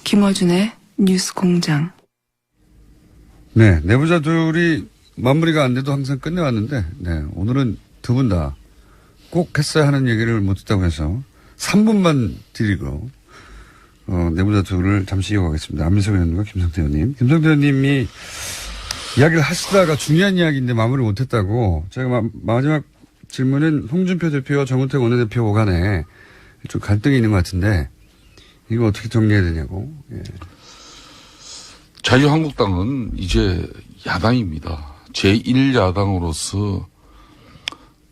김어준의 뉴스공장. 네, 내부자들이 마무리가 안 돼도 항상 끝내왔는데, 네, 오늘은 두 분 다 꼭 했어야 하는 얘기를 못 했다고 해서 3분만 드리고, 내부자들을 잠시 이어가겠습니다. 안민석 의원님과 김성태 의원님. 김성태 의원님이 이야기를 하시다가 중요한 이야기인데 마무리 못 했다고, 제가 마지막 질문은 홍준표 대표와 정우택 원내대표 간에 좀 갈등이 있는 것 같은데, 이거 어떻게 정리해야 되냐고. 예. 자유한국당은 이제 야당입니다. 제1야당으로서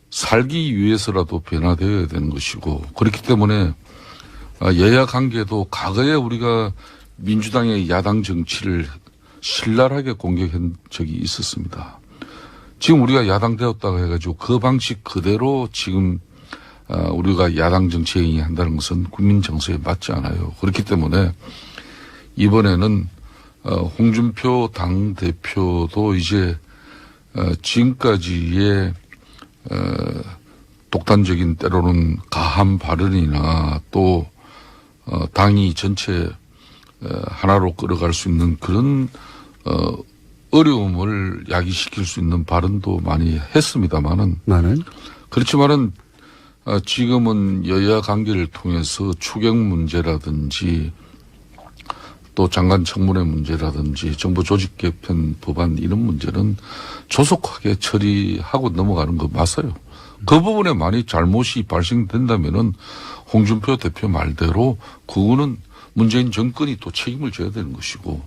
살기 위해서라도 변화되어야 되는 것이고, 그렇기 때문에 여야 관계도 과거에 우리가 민주당의 야당 정치를 신랄하게 공격한 적이 있었습니다. 지금 우리가 야당 되었다고 해가지고 그 방식 그대로 지금 우리가 야당 정치에 한다는 것은 국민 정서에 맞지 않아요. 그렇기 때문에 이번에는 홍준표 당대표도 이제 지금까지의 독단적인 때로는 가한 발언이나 또 당이 전체 하나로 끌어갈 수 있는 그런 어려움을 야기시킬 수 있는 발언도 많이 했습니다만은 그렇지만은 지금은 여야 관계를 통해서 추경 문제라든지 또 장관 청문회 문제라든지 정부 조직 개편 법안 이런 문제는 조속하게 처리하고 넘어가는 거 맞아요. 그 부분에 많이 잘못이 발생된다면은 홍준표 대표 말대로 그거는 문재인 정권이 또 책임을 져야 되는 것이고,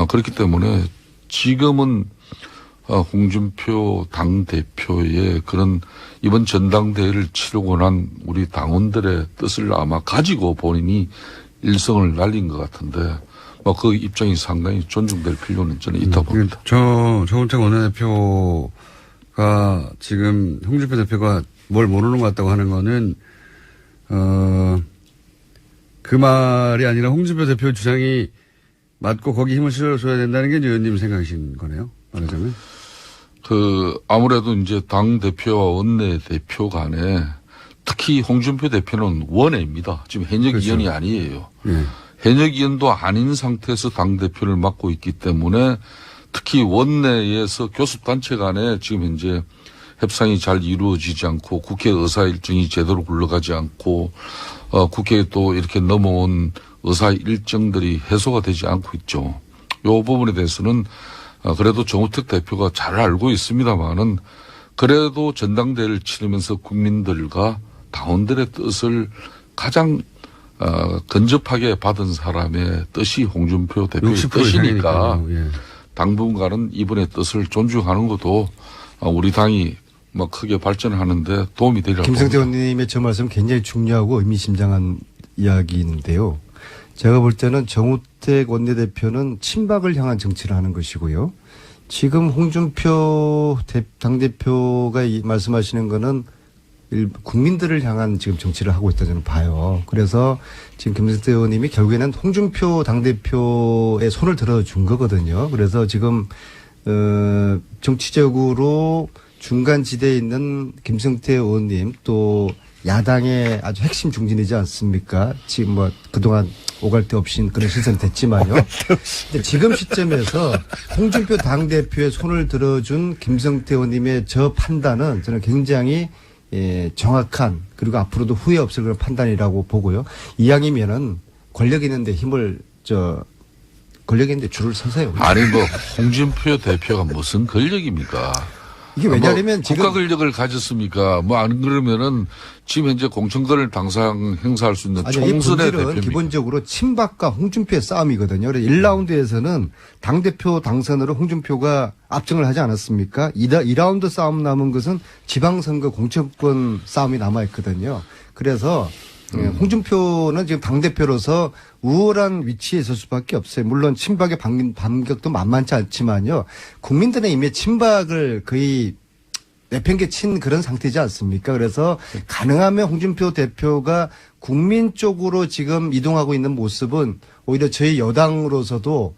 그렇기 때문에 지금은 홍준표 당대표의 그런 이번 전당대회를 치르고 난 우리 당원들의 뜻을 아마 가지고 본인이 일성을 날린 것 같은데, 그 입장이 상당히 존중될 필요는 저는 있다고 봅니다. 정우택 원내대표가 지금 홍준표 대표가 뭘 모르는 것 같다고 하는 거는, 그 말이 아니라 홍준표 대표 주장이 맞고 거기 힘을 실어줘야 된다는 게 의원님 생각이신 거네요. 말하자면. 아무래도 이제 당대표와 원내대표 간에 특히 홍준표 대표는 원외입니다. 지금 현역 그렇죠. 의원이 아니에요. 네. 현역 의원도 아닌 상태에서 당대표를 맡고 있기 때문에 특히 원내에서 교섭단체 간에 지금 현재 협상이 잘 이루어지지 않고 국회 의사 일정이 제대로 굴러가지 않고 국회에 또 이렇게 넘어온 의사 일정들이 해소가 되지 않고 있죠. 이 부분에 대해서는 그래도 정우택 대표가 잘 알고 있습니다만은 그래도 전당대회를 치르면서 국민들과 당원들의 뜻을 가장 근접하게 받은 사람의 뜻이 홍준표 대표의 뜻이니까 예. 당분간은 이번의 뜻을 존중하는 것도 우리 당이 크게 발전하는데 도움이 되리라고 김성태 봅니다. 의원님의 저 말씀 굉장히 중요하고 의미심장한 이야기인데요. 제가 볼 때는 정우택 원내대표는 친박을 향한 정치를 하는 것이고요. 지금 홍준표 당대표가 말씀하시는 거는 국민들을 향한 지금 정치를 하고 있다 저는 봐요. 그래서 지금 김성태 의원님이 결국에는 홍준표 당대표의 손을 들어준 거거든요. 그래서 지금 정치적으로 중간 지대에 있는 김성태 의원님 또 야당의 아주 핵심 중진이지 않습니까? 지금 그동안 오갈 데 없이 그런 시선이 됐지만요. 근데 지금 시점에서 홍준표 당대표의 손을 들어준 김성태 의원님의 저 판단은 저는 굉장히 정확한 그리고 앞으로도 후회 없을 그런 판단이라고 보고요. 이왕이면은 권력 있는데 권력 있는데 줄을 서세요. 아니 홍준표 대표가 무슨 권력입니까? 이게 왜냐하면 지금 국가 권력을 가졌습니까? 안 그러면은 지금 현재 공천권을 당상 행사할 수 있는 총선의 대표입니다. 기본적으로 친박과 홍준표의 싸움이거든요. 그래서 1라운드에서는 당대표 당선으로 홍준표가 압승을 하지 않았습니까? 2라운드 싸움 남은 것은 지방선거 공천권 싸움이 남아있거든요. 그래서 홍준표는 지금 당대표로서 우월한 위치에 있을 수밖에 없어요. 물론 친박의 반격도 만만치 않지만요. 국민들의 이미 친박을 거의 내팽개친 그런 상태지 않습니까? 그래서 가능하면 홍준표 대표가 국민 쪽으로 지금 이동하고 있는 모습은 오히려 저희 여당으로서도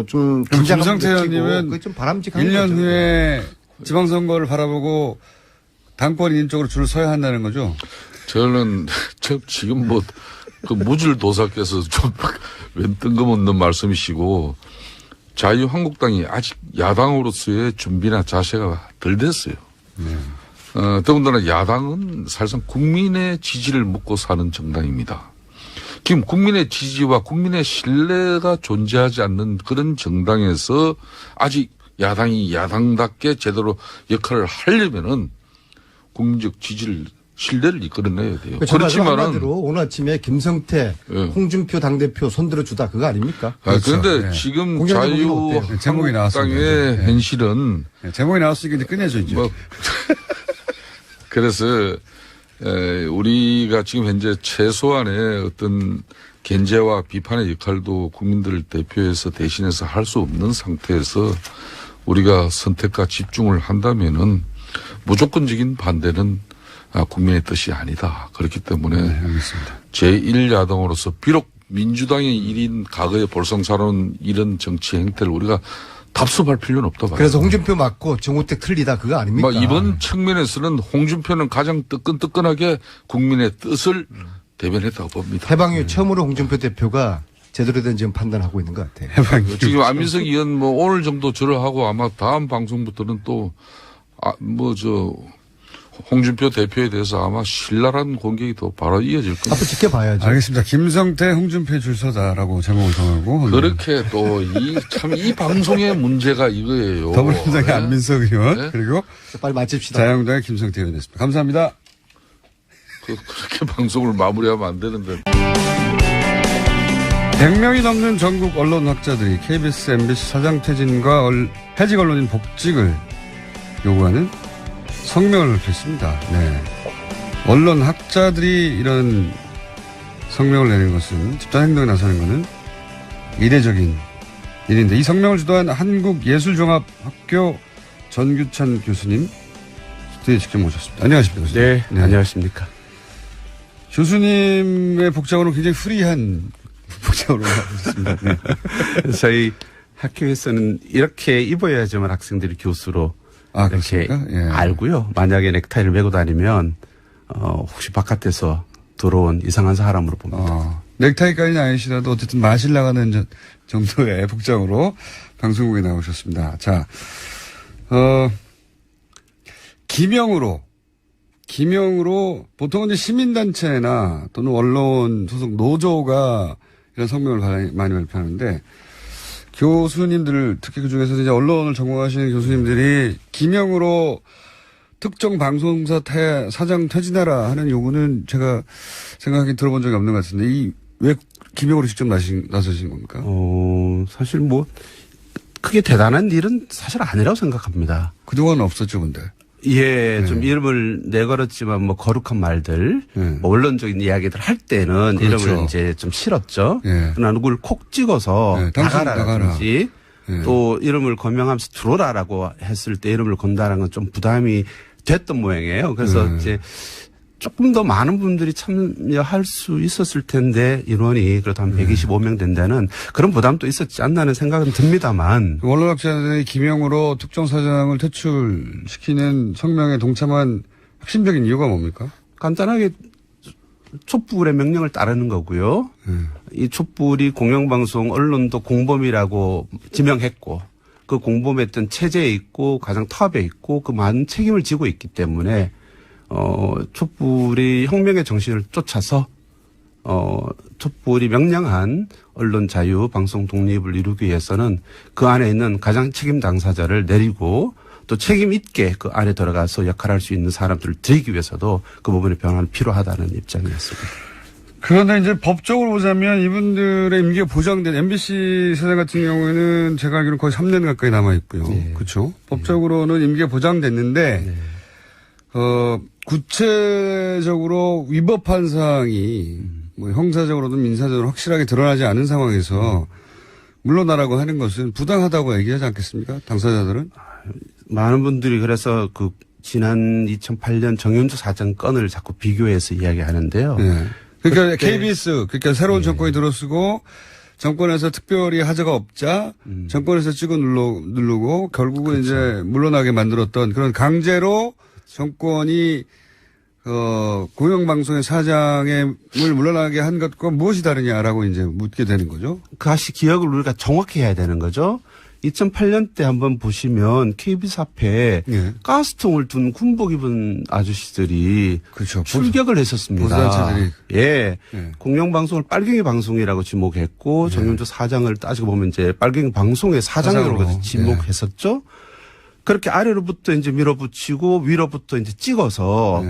좀 긴장감을 느끼고 좀 바람직한 1년 거죠. 후에 지방선거를 바라보고 당권 인적으로 줄을 서야 한다는 거죠? 저는 지금 그 무질도사께서 좀 웬 뜬금없는 말씀이시고 자유한국당이 아직 야당으로서의 준비나 자세가 덜 됐어요. 더군다나 야당은 사실상 국민의 지지를 묻고 사는 정당입니다. 지금 국민의 지지와 국민의 신뢰가 존재하지 않는 그런 정당에서 아직 야당이 야당답게 제대로 역할을 하려면은 국민적 지지를 신뢰를 이끌어내야 돼요. 그렇지만은 한마디로 오늘 아침에 김성태, 홍준표 당대표 손들어 주다 그거 아닙니까? 그런데 그렇죠. 지금 자유한국당의 현실은 제목이 나왔으니까 이제 끝내죠 이제. 그래서 우리가 지금 현재 최소한의 어떤 견제와 비판의 역할도 국민들을 대표해서 대신해서 할 수 없는 상태에서 우리가 선택과 집중을 한다면은 무조건적인 반대는 국민의 뜻이 아니다. 그렇기 때문에 알겠습니다. 제1야당으로서 비록 민주당의 일인 과거에 볼썽사로운 이런 정치 행태를 우리가 답습할 필요는 없다 봐요. 그래서 홍준표 맞고 정우택 틀리다 그거 아닙니까? 이번 측면에서는 홍준표는 가장 뜨끈뜨끈하게 국민의 뜻을 대변했다고 봅니다. 해방이후 처음으로 홍준표 대표가 제대로 된 지금 판단하고 있는 것 같아요. 지금 안민석 의원 오늘 정도 절하하고 아마 다음 방송부터는 또 홍준표 대표에 대해서 아마 신랄한 공격이 더 바로 이어질 겁니다. 앞으로 지켜봐야죠. 알겠습니다. 김성태, 홍준표 줄 서다라고 제목을 정하고. 그렇게 또 이 방송의 문제가 이거예요. 더불어민주당의 안민석 의원 네? 그리고 빨리 마칩시다. 자유한국당의 김성태 의원이었습니다. 감사합니다. 그렇게 방송을 마무리하면 안 되는데. 100명이 넘는 전국 언론 학자들이 KBS, MBC 사장 퇴진과 해직 언론인 복직을 요구하는 성명을 냈습니다. 네. 언론 학자들이 이런 성명을 내는 것은 집단 행동에 나서는 것은 이례적인 일인데 이 성명을 주도한 한국예술종합학교 전규찬 교수님 스튜디오에 직접 모셨습니다. 안녕하십니까 교수님. 네, 안녕하십니까. 교수님의 복장으로 굉장히 프리한 복장으로 나오셨습니다. 네. 저희 학교에서는 이렇게 입어야지만 학생들이 교수로 이렇게 예. 알고요. 만약에 넥타이를 메고 다니면 혹시 바깥에서 들어온 이상한 사람으로 봅니다. 넥타이까지는 아니시라도 어쨌든 마실 나가는 정도의 복장으로 방송국에 나오셨습니다. 자, 기명으로 보통은 이제 시민단체나 또는 언론 소속 노조가 이런 성명을 많이 발표하는데 교수님들 특히 그중에서 이제 언론을 전공하시는 교수님들이 기명으로 특정 방송사 사장 퇴진하라 하는 요구는 제가 생각하기엔 들어본 적이 없는 것 같은데 왜 기명으로 직접 나서신 겁니까? 사실 크게 대단한 일은 사실 아니라고 생각합니다. 그동안 없었죠, 근데. 예, 좀 이름을 내걸었지만 거룩한 말들, 언론적인 이야기들 할 때는 그렇죠. 이름을 이제 좀 실었죠. 그러나 누굴 콕 찍어서 나가라든지 또 이름을 거명하면서 들어오라라고 했을 때 이름을 건다는 건 좀 부담이 됐던 모양이에요. 그래서 이제 조금 더 많은 분들이 참여할 수 있었을 텐데 인원이 그래도 한 125명 된다는 그런 부담도 있었지 않나는 생각은 듭니다만. 언론학자들이 기명으로 특정 사장을 퇴출시키는 성명에 동참한 핵심적인 이유가 뭡니까? 간단하게 촛불의 명령을 따르는 거고요. 이 촛불이 공영방송 언론도 공범이라고 지명했고 그 공범했던 체제에 있고 가장 탑에 있고 그 많은 책임을 지고 있기 때문에 촛불이 혁명의 정신을 쫓아서 촛불이 명령한 언론 자유, 방송 독립을 이루기 위해서는 그 안에 있는 가장 책임 당사자를 내리고 또 책임 있게 그 안에 들어가서 역할할 수 있는 사람들을 드리기 위해서도 그 부분의 변화는 필요하다는 입장이었습니다. 그런데 이제 법적으로 보자면 이분들의 임기가 보장된 MBC 사장 같은 경우에는 제가 알기로는 거의 3년 가까이 남아 있고요. 네. 그렇죠? 법적으로는 임기가 보장됐는데 구체적으로 위법한 사항이 형사적으로든 민사적으로 확실하게 드러나지 않은 상황에서 물러나라고 하는 것은 부당하다고 얘기하지 않겠습니까? 당사자들은? 많은 분들이 그래서 지난 2008년 정윤주 사장 건을 자꾸 비교해서 이야기하는데요. 네. 그러니까 KBS, 그러니까 새로운 정권이 들어서고 정권에서 특별히 하자가 없자 정권에서 찍어 누르고 결국은 그렇죠. 이제 물러나게 만들었던 그런 강제로 정권이 공영방송의 사장을 물러나게 한 것과 무엇이 다르냐라고 이제 묻게 되는 거죠. 다시 기억을 우리가 정확히 해야 되는 거죠. 2008년 때 한번 보시면 KBS 앞에 예. 가스통을 둔 군복 입은 아저씨들이 그렇죠. 출격을 했었습니다. 보수단체들이. 예. 예. 공영방송을 빨갱이 방송이라고 지목했고 예. 정윤주 사장을 따지고 보면 이제 빨갱이 방송의 사장으로 지목했었죠. 예. 그렇게 아래로부터 이제 밀어붙이고 위로부터 이제 찍어서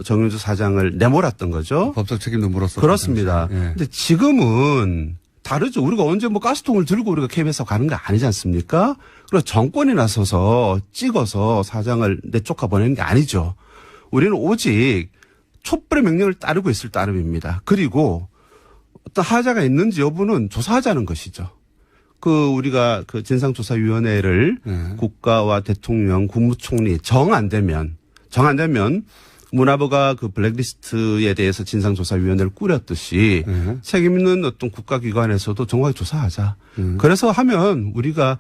정윤주 사장을 내몰았던 거죠. 법적 책임도 물었었죠. 그렇습니다. 근데 지금은 다르죠. 우리가 언제 뭐 가스통을 들고 우리가 KBS에 가는 거 아니지 않습니까? 그래서 정권이 나서서 찍어서 사장을 내쫓아 보내는 게 아니죠. 우리는 오직 촛불의 명령을 따르고 있을 따름입니다. 그리고 어떤 하자가 있는지 여부는 조사하자는 것이죠. 우리가 진상조사위원회를 국가와 대통령, 국무총리 정 안 되면 문화부가 블랙리스트에 대해서 진상조사위원회를 꾸렸듯이 책임 있는 어떤 국가기관에서도 정확히 조사하자. 그래서 하면 우리가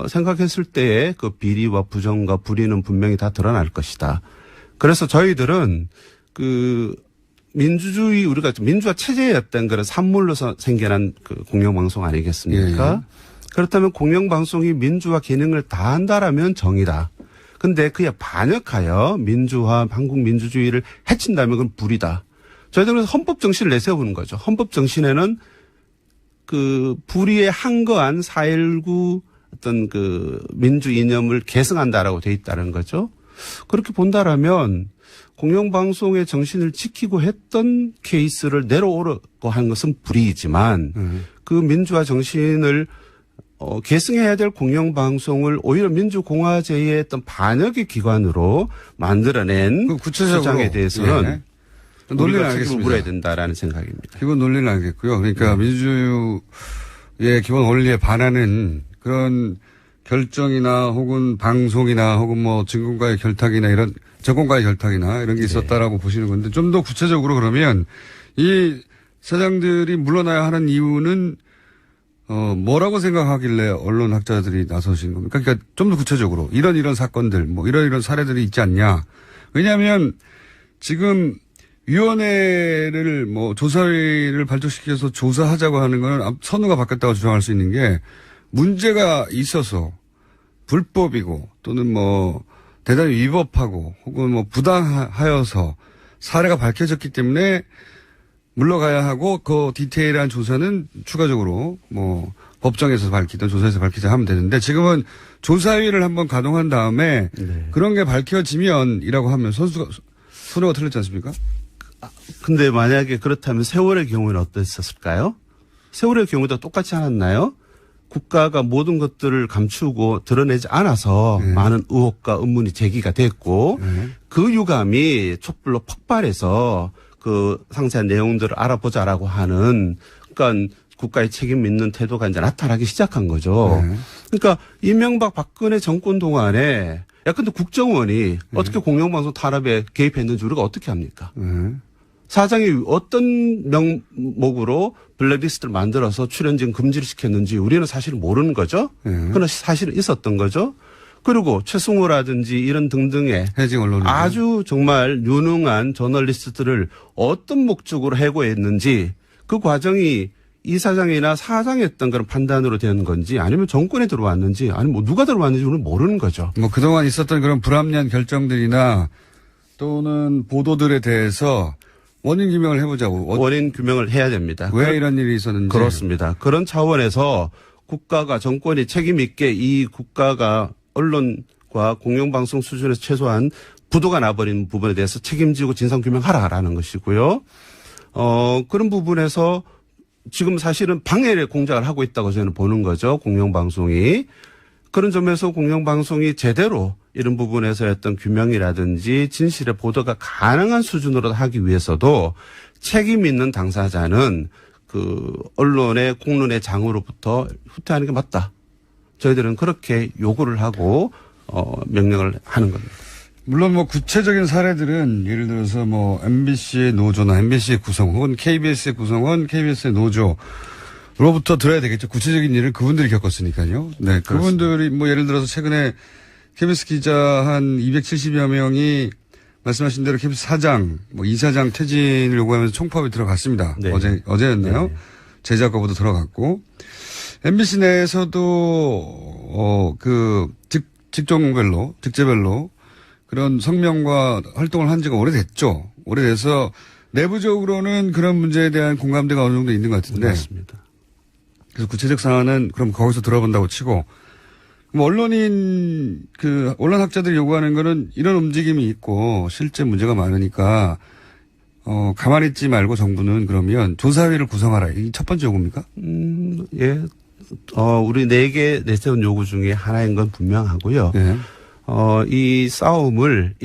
생각했을 때의 비리와 부정과 불의는 분명히 다 드러날 것이다. 그래서 저희들은 민주주의 우리가 민주화 체제였던 그런 산물로서 생겨난 공영방송 아니겠습니까? 그렇다면 공영방송이 민주화 기능을 다한다라면 정의다. 근데 그에 반역하여 민주화, 한국 민주주의를 해친다면 그건 불이다. 저희들은 헌법 정신을 내세우는 거죠. 헌법 정신에는 불의에 한거한 4.19 어떤 민주 이념을 계승한다라고 돼 있다는 거죠. 그렇게 본다라면 공영방송의 정신을 지키고 했던 케이스를 내려오려고 하는 것은 불이지만 그 민주화 정신을 계승해야 될 공영방송을 오히려 민주공화제의 어떤 반역의 기관으로 만들어낸 주장에 대해서는 논리를 책임을 물어야 된다라는 생각입니다. 기본 논리는 알겠고요. 그러니까 민주주의의 기본 원리에 반하는 그런 결정이나 혹은 방송이나 혹은 뭐 정권과의 결탁이나 이런 게 있었다라고 보시는 건데 좀 더 구체적으로 그러면 이 사장들이 물러나야 하는 이유는 뭐라고 생각하길래 언론학자들이 나서신 겁니까? 그러니까 좀 더 구체적으로 이런 사건들 뭐 이런 사례들이 있지 않냐. 왜냐하면 지금 위원회를 조사위를 발족시켜서 조사하자고 하는 건 선우가 바뀌었다고 주장할 수 있는 게 문제가 있어서 불법이고 또는 대단히 위법하고 혹은 부당하여서 사례가 밝혀졌기 때문에 물러가야 하고 그 디테일한 조사는 추가적으로 법정에서 밝히든 조사에서 밝히자 하면 되는데 지금은 조사위를 한번 가동한 다음에 그런 게 밝혀지면이라고 하면 선우가 틀렸지 않습니까? 근데 만약에 그렇다면 세월의 경우는 어땠었을까요? 세월의 경우도 똑같지 않았나요? 국가가 모든 것들을 감추고 드러내지 않아서 많은 의혹과 의문이 제기가 됐고 그 유감이 촛불로 폭발해서 상세한 내용들을 알아보자라고 하는 그러니까 국가의 책임 있는 태도가 이제 나타나기 시작한 거죠. 그러니까 이명박 박근혜 정권 동안에 근데 국정원이 어떻게 공영방송 탄압에 개입했는지 우리가 어떻게 합니까? 사장이 어떤 명목으로 블랙리스트를 만들어서 출연진 금지를 시켰는지 우리는 사실 모르는 거죠. 그러나 사실은 있었던 거죠. 그리고 최승호라든지 이런 등등의 아주 정말 유능한 저널리스트들을 어떤 목적으로 해고했는지 그 과정이 이 사장이나 사장이 했던 그런 판단으로 되는 건지 아니면 정권에 들어왔는지 아니면 누가 들어왔는지 우리는 모르는 거죠. 그동안 있었던 그런 불합리한 결정들이나 또는 보도들에 대해서 원인 규명을 해보자고. 원인 규명을 해야 됩니다. 왜 이런 일이 있었는지. 그렇습니다. 그런 차원에서 국가가 정권이 책임 있게 이 국가가 언론과 공영방송 수준에서 최소한 부도가 나버린 부분에 대해서 책임지고 진상규명하라라는 것이고요. 그런 부분에서 지금 사실은 방해의 공작을 하고 있다고 저는 보는 거죠. 공영방송이. 그런 점에서 공영방송이 제대로 이런 부분에서 어떤 규명이라든지 진실의 보도가 가능한 수준으로 하기 위해서도 책임 있는 당사자는 언론의 공론의 장으로부터 후퇴하는 게 맞다. 저희들은 그렇게 요구를 하고 명령을 하는 겁니다. 물론 구체적인 사례들은 예를 들어서 MBC의 노조나 MBC의 구성 혹은 KBS의 구성원, KBS의 노조로부터 들어야 되겠죠. 구체적인 일을 그분들이 겪었으니까요. 네, 그분들이 예를 들어서 최근에 KBS 기자 한 270여 명이 말씀하신 대로 KBS 사장, 뭐 이사장 퇴진을 요구하면서 총파업이 들어갔습니다. 네. 어제였나요? 네. 제작거부도 들어갔고 MBC 내에서도 직제별로 그런 성명과 활동을 한 지가 오래됐죠. 오래돼서 내부적으로는 그런 문제에 대한 공감대가 어느 정도 있는 것 같은데. 맞습니다. 그래서 구체적 사안은 그럼 거기서 들어본다고 치고, 그럼 언론학자들이 요구하는 거는 이런 움직임이 있고 실제 문제가 많으니까, 가만히 있지 말고 정부는 그러면 조사회를 구성하라. 이게 첫 번째 요구입니까? 예. 우리 4개 내세운 요구 중에 하나인 건 분명하고요. 네. 이 싸움을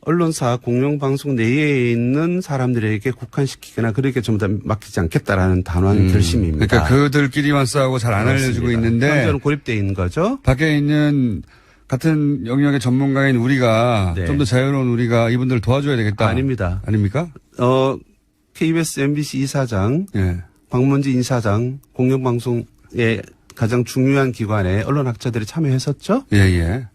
언론사 공영방송 내에 있는 사람들에게 국한시키거나 그렇게 전부 다 맡기지 않겠다라는 단호한 결심입니다. 그러니까 그들끼리만 싸우고 잘 안 알려주고 있는데. 현재는 고립되어 있는 거죠. 밖에 있는 같은 영역의 전문가인 우리가 네. 좀 더 자유로운 우리가 이분들을 도와줘야 되겠다. 아닙니다. 아닙니까? KBS MBC 이사장, 예. 박문진 이사장, 공영방송의 가장 중요한 기관에 언론학자들이 참여했었죠. 예.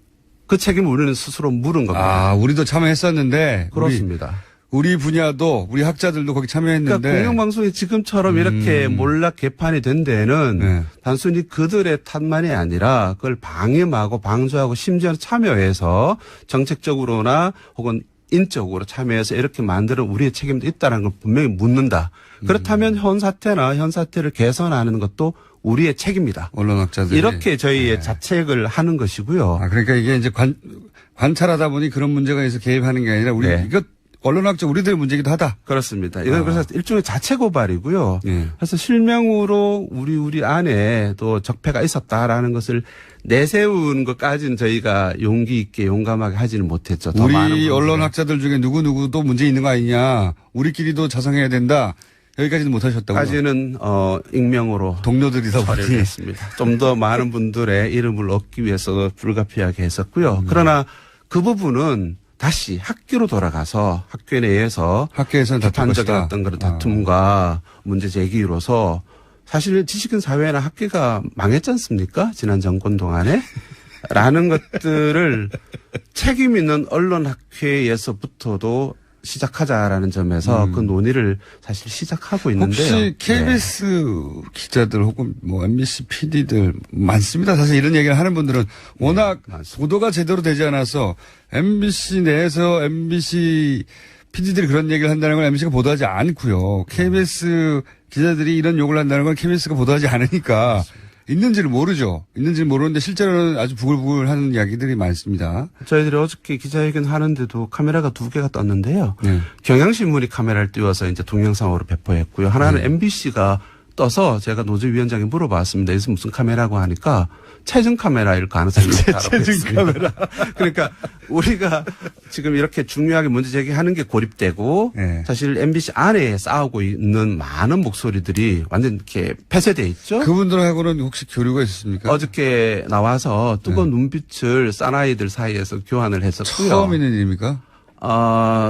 그 책임을 우리는 스스로 물은 겁니다. 우리도 참여했었는데. 그렇습니다. 우리 분야도, 우리 학자들도 거기 참여했는데. 그러니까 공영방송이 지금처럼 이렇게 몰락 개판이 된 데는 네. 단순히 그들의 탓만이 아니라 그걸 방임하고 방조하고 심지어 참여해서 정책적으로나 혹은 인적으로 참여해서 이렇게 만드는 우리의 책임도 있다는 걸 분명히 묻는다. 그렇다면 현 사태를 개선하는 것도 우리의 책임이다. 언론학자들이. 이렇게 저희의 자책을 하는 것이고요. 그러니까 이게 이제 관찰하다 보니 그런 문제가 있어서 개입하는 게 아니라 이거 언론학자 우리들의 문제이기도 하다. 그렇습니다. 이건 그래서 일종의 자체 고발이고요. 예. 그래서 실명으로 우리 안에 또 적폐가 있었다라는 것을 내세운 것까지는 저희가 용기 있게 용감하게 하지는 못했죠. 더 많은 우리 분들은. 언론학자들 중에 누구도 문제 있는 거 아니냐. 우리끼리도 자성해야 된다. 여기까지는 못하셨다고요? 까지는 익명으로 동료들이다 보니 했습니다. 좀 더 많은 분들의 이름을 얻기 위해서 불가피하게 했었고요. 그러나 그 부분은 다시 학교로 돌아가서 학교 내에서 학교에서는 비판적인 어떤 그런 다툼과 문제 제기로서 사실 지식인 사회나 학교가 망했지 않습니까? 지난 정권 동안에. 라는 것들을 책임 있는 언론학회에서부터도 시작하자라는 점에서 그 논의를 사실 시작하고 있는데요. 혹시 KBS 기자들 혹은 뭐 MBC PD들 많습니다. 사실 이런 얘기를 하는 분들은 워낙 보도가 제대로 되지 않아서 MBC 내에서 MBC PD들이 그런 얘기를 한다는 걸 MBC가 보도하지 않고요. KBS 기자들이 이런 욕을 한다는 건 KBS가 보도하지 않으니까 맞습니다. 있는지를 모르죠. 있는지를 모르는데 실제로는 아주 부글부글 하는 이야기들이 많습니다. 저희들이 어저께 기자회견 하는데도 카메라가 2개가 떴는데요. 네. 경향신문이 카메라를 띄워서 이제 동영상으로 배포했고요. 하나는 MBC가 떠서 제가 노조위원장에 물어봤습니다. 여기서 무슨 카메라고 하니까 체증 카메라일 가능성이 있다고 했습니다. 카메라. 그러니까 우리가 지금 이렇게 중요하게 문제 제기하는 게 고립되고 사실 MBC 안에 싸우고 있는 많은 목소리들이 완전 이렇게 폐쇄돼 있죠. 그분들하고는 혹시 교류가 있었습니까? 어저께 나와서 뜨거운 눈빛을 사나이들 사이에서 교환을 했었고요. 처음 있는 일입니까?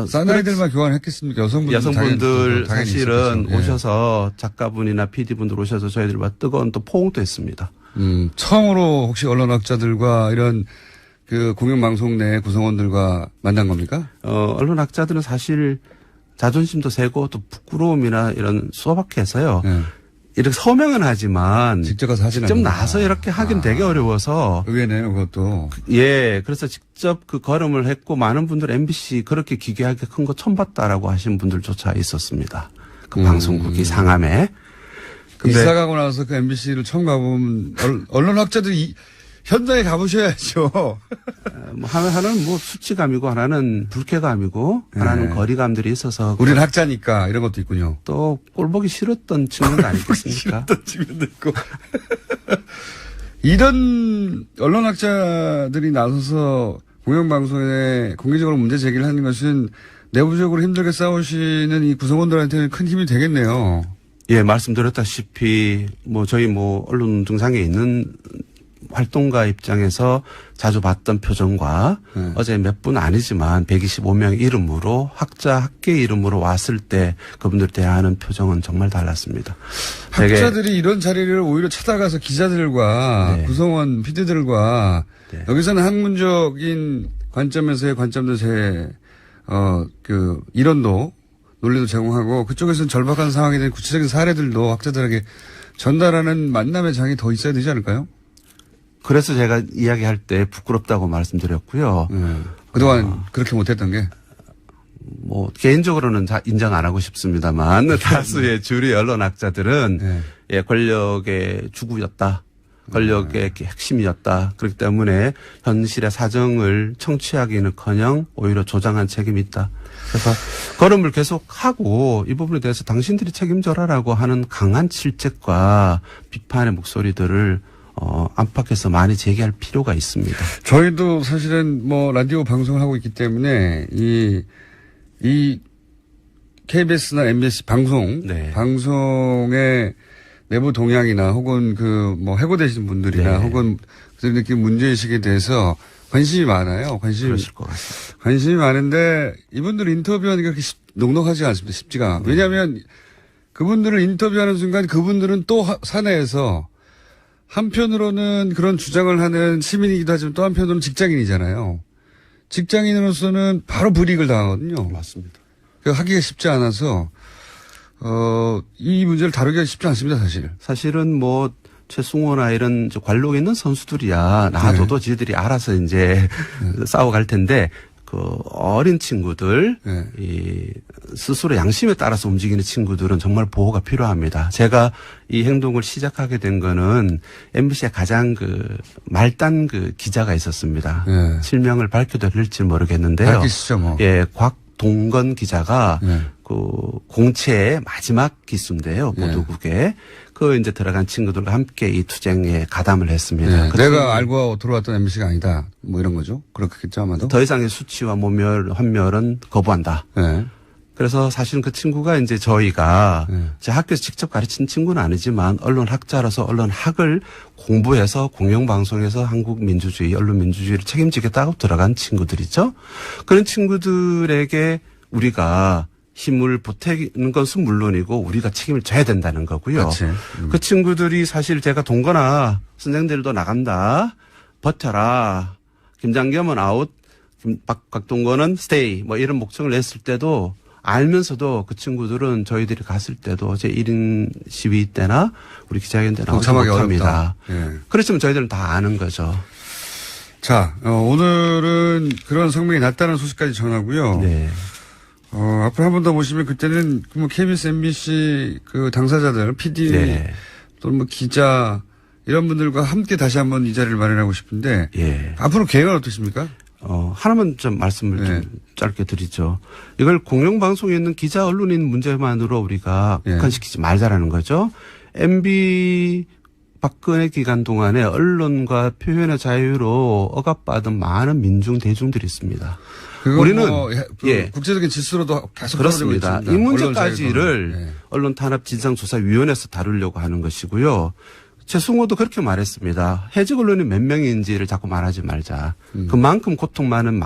사나이들만 교환했겠습니까? 여성분들 사실은 있었겠죠. 오셔서 작가분이나 PD분들 오셔서 저희들과 뜨거운 또 포옹도 했습니다. 처음으로 혹시 언론학자들과 이런 그 공영방송 내 구성원들과 만난 겁니까? 언론학자들은 사실 자존심도 세고 또 부끄러움이나 이런 소박해서요. 이렇게 서명은 하지만 직접 가서 하진 직접 나서 이렇게 하긴 되게 어려워서 의외네요, 그것도. 예, 그래서 직접 그 걸음을 했고 많은 분들 MBC 그렇게 기괴하게 큰 거 처음 봤다라고 하신 분들조차 있었습니다. 그 방송국이 상암에. 이사 가고 나서 그 MBC를 처음 가보면 언론학자들이 현장에 가보셔야죠. 하나는 뭐 수치감이고 하나는 불쾌감이고 하나는 거리감들이 있어서. 우리는 학자니까 이런 것도 있군요. 또 꼴보기 싫었던 측면도 아니겠습니까? 싫었던 측면도 있고. 이런 언론학자들이 나서서 공영방송에 공개적으로 문제 제기를 하는 것은 내부적으로 힘들게 싸우시는 이 구성원들한테는 큰 힘이 되겠네요. 예, 말씀드렸다시피 저희 언론 등상에 있는 활동가 입장에서 자주 봤던 표정과 어제 몇 분 아니지만 125명 이름으로 학계 이름으로 왔을 때 그분들 대하는 표정은 정말 달랐습니다. 학자들이 이런 자리를 오히려 찾아가서 기자들과 구성원 PD들과 여기서는 학문적인 관점에서의 관점도 이론도 논리도 제공하고 그쪽에서는 절박한 상황에 대한 구체적인 사례들도 학자들에게 전달하는 만남의 장이 더 있어야 되지 않을까요? 그래서 제가 이야기할 때 부끄럽다고 말씀드렸고요. 그동안 그렇게 못했던 게? 뭐 개인적으로는 인정 안 하고 싶습니다만 다수의 주류 언론학자들은 예, 권력의 주구였다. 권력의 핵심이었다. 그렇기 때문에 현실의 사정을 청취하기는커녕 오히려 조장한 책임이 있다. 그래서 걸음을 계속하고 이 부분에 대해서 당신들이 책임져라라고 하는 강한 질책과 비판의 목소리들을 안팎에서 많이 제기할 필요가 있습니다. 저희도 사실은 뭐 라디오 방송을 하고 있기 때문에 이 KBS나 MBC 방송의 내부 동향이나 혹은 뭐 해고되신 분들이나 혹은 그들이 느낀 문제의식에 대해서 관심이 많아요. 그러실 것 같습니다. 관심이 많은데 이분들 인터뷰하는 게 그렇게 녹록하지 않습니다. 쉽지가. 왜냐하면 그분들을 인터뷰하는 순간 그분들은 또 사내에서 한편으로는 그런 주장을 하는 시민이기도 하지만 또 한편으로는 직장인이잖아요. 직장인으로서는 바로 불이익을 당하거든요. 맞습니다. 하기가 쉽지 않아서 이 문제를 다루기가 쉽지 않습니다, 사실. 사실은 뭐 최승호나 이런 관록에 있는 선수들이야 놔둬도 지들이 알아서 이제 싸워갈 텐데 그 어린 친구들 이 스스로 양심에 따라서 움직이는 친구들은 정말 보호가 필요합니다. 제가 이 행동을 시작하게 된 거는 MBC의 가장 말단 기자가 있었습니다. 실명을 밝혀도 될지 모르겠는데요. 밝히시죠, 뭐. 예, 곽동건 기자가 공채의 마지막 기수인데요. 보도국에. 이제 들어간 친구들과 함께 이 투쟁에 가담을 했습니다. 내가 알고 들어왔던 MBC가 아니다. 뭐 이런 거죠. 그렇겠죠, 아마도. 더 이상의 수치와 모멸, 환멸은 거부한다. 그래서 사실은 그 친구가 이제 저희가 제 학교에서 직접 가르친 친구는 아니지만 언론학자로서 언론학을 공부해서 공영방송에서 한국 민주주의, 언론 민주주의를 책임지겠다고 들어간 친구들이죠. 그런 친구들에게 우리가 힘을 보태는 것은 물론이고 우리가 책임을 져야 된다는 거고요. 그 친구들이 사실 제가 동거나 선생들도 나간다. 버텨라. 김장겸은 아웃. 박동건은 스테이. 뭐 이런 목청을 냈을 때도 알면서도 그 친구들은 저희들이 갔을 때도 제 1인 시위 때나 우리 기자회견 때 나오지 못합니다. 그렇지만 저희들은 다 아는 거죠. 자, 오늘은 그런 성명이 났다는 소식까지 전하고요. 앞으로 한 번 더 모시면 그때는 뭐 KBS, MBC 당사자들, PD 또는 뭐 기자 이런 분들과 함께 다시 한번 이 자리를 마련하고 싶은데 앞으로 계획은 어떠십니까? 하나만 좀 말씀을 좀 짧게 드리죠. 이걸 공영방송에 있는 기자 언론인 문제만으로 우리가 국한시키지 말자라는 거죠. MB 박근혜 기간 동안에 언론과 표현의 자유로 억압받은 많은 민중 대중들이 있습니다. 우리는 국제적인 질서로도 계속 그렇습니다. 이 문제까지를 언론 탄압 진상조사위원회에서 다루려고 하는 것이고요. 최승호도 그렇게 말했습니다. 해직 언론이 몇 명인지를 자꾸 말하지 말자. 그만큼 고통 많은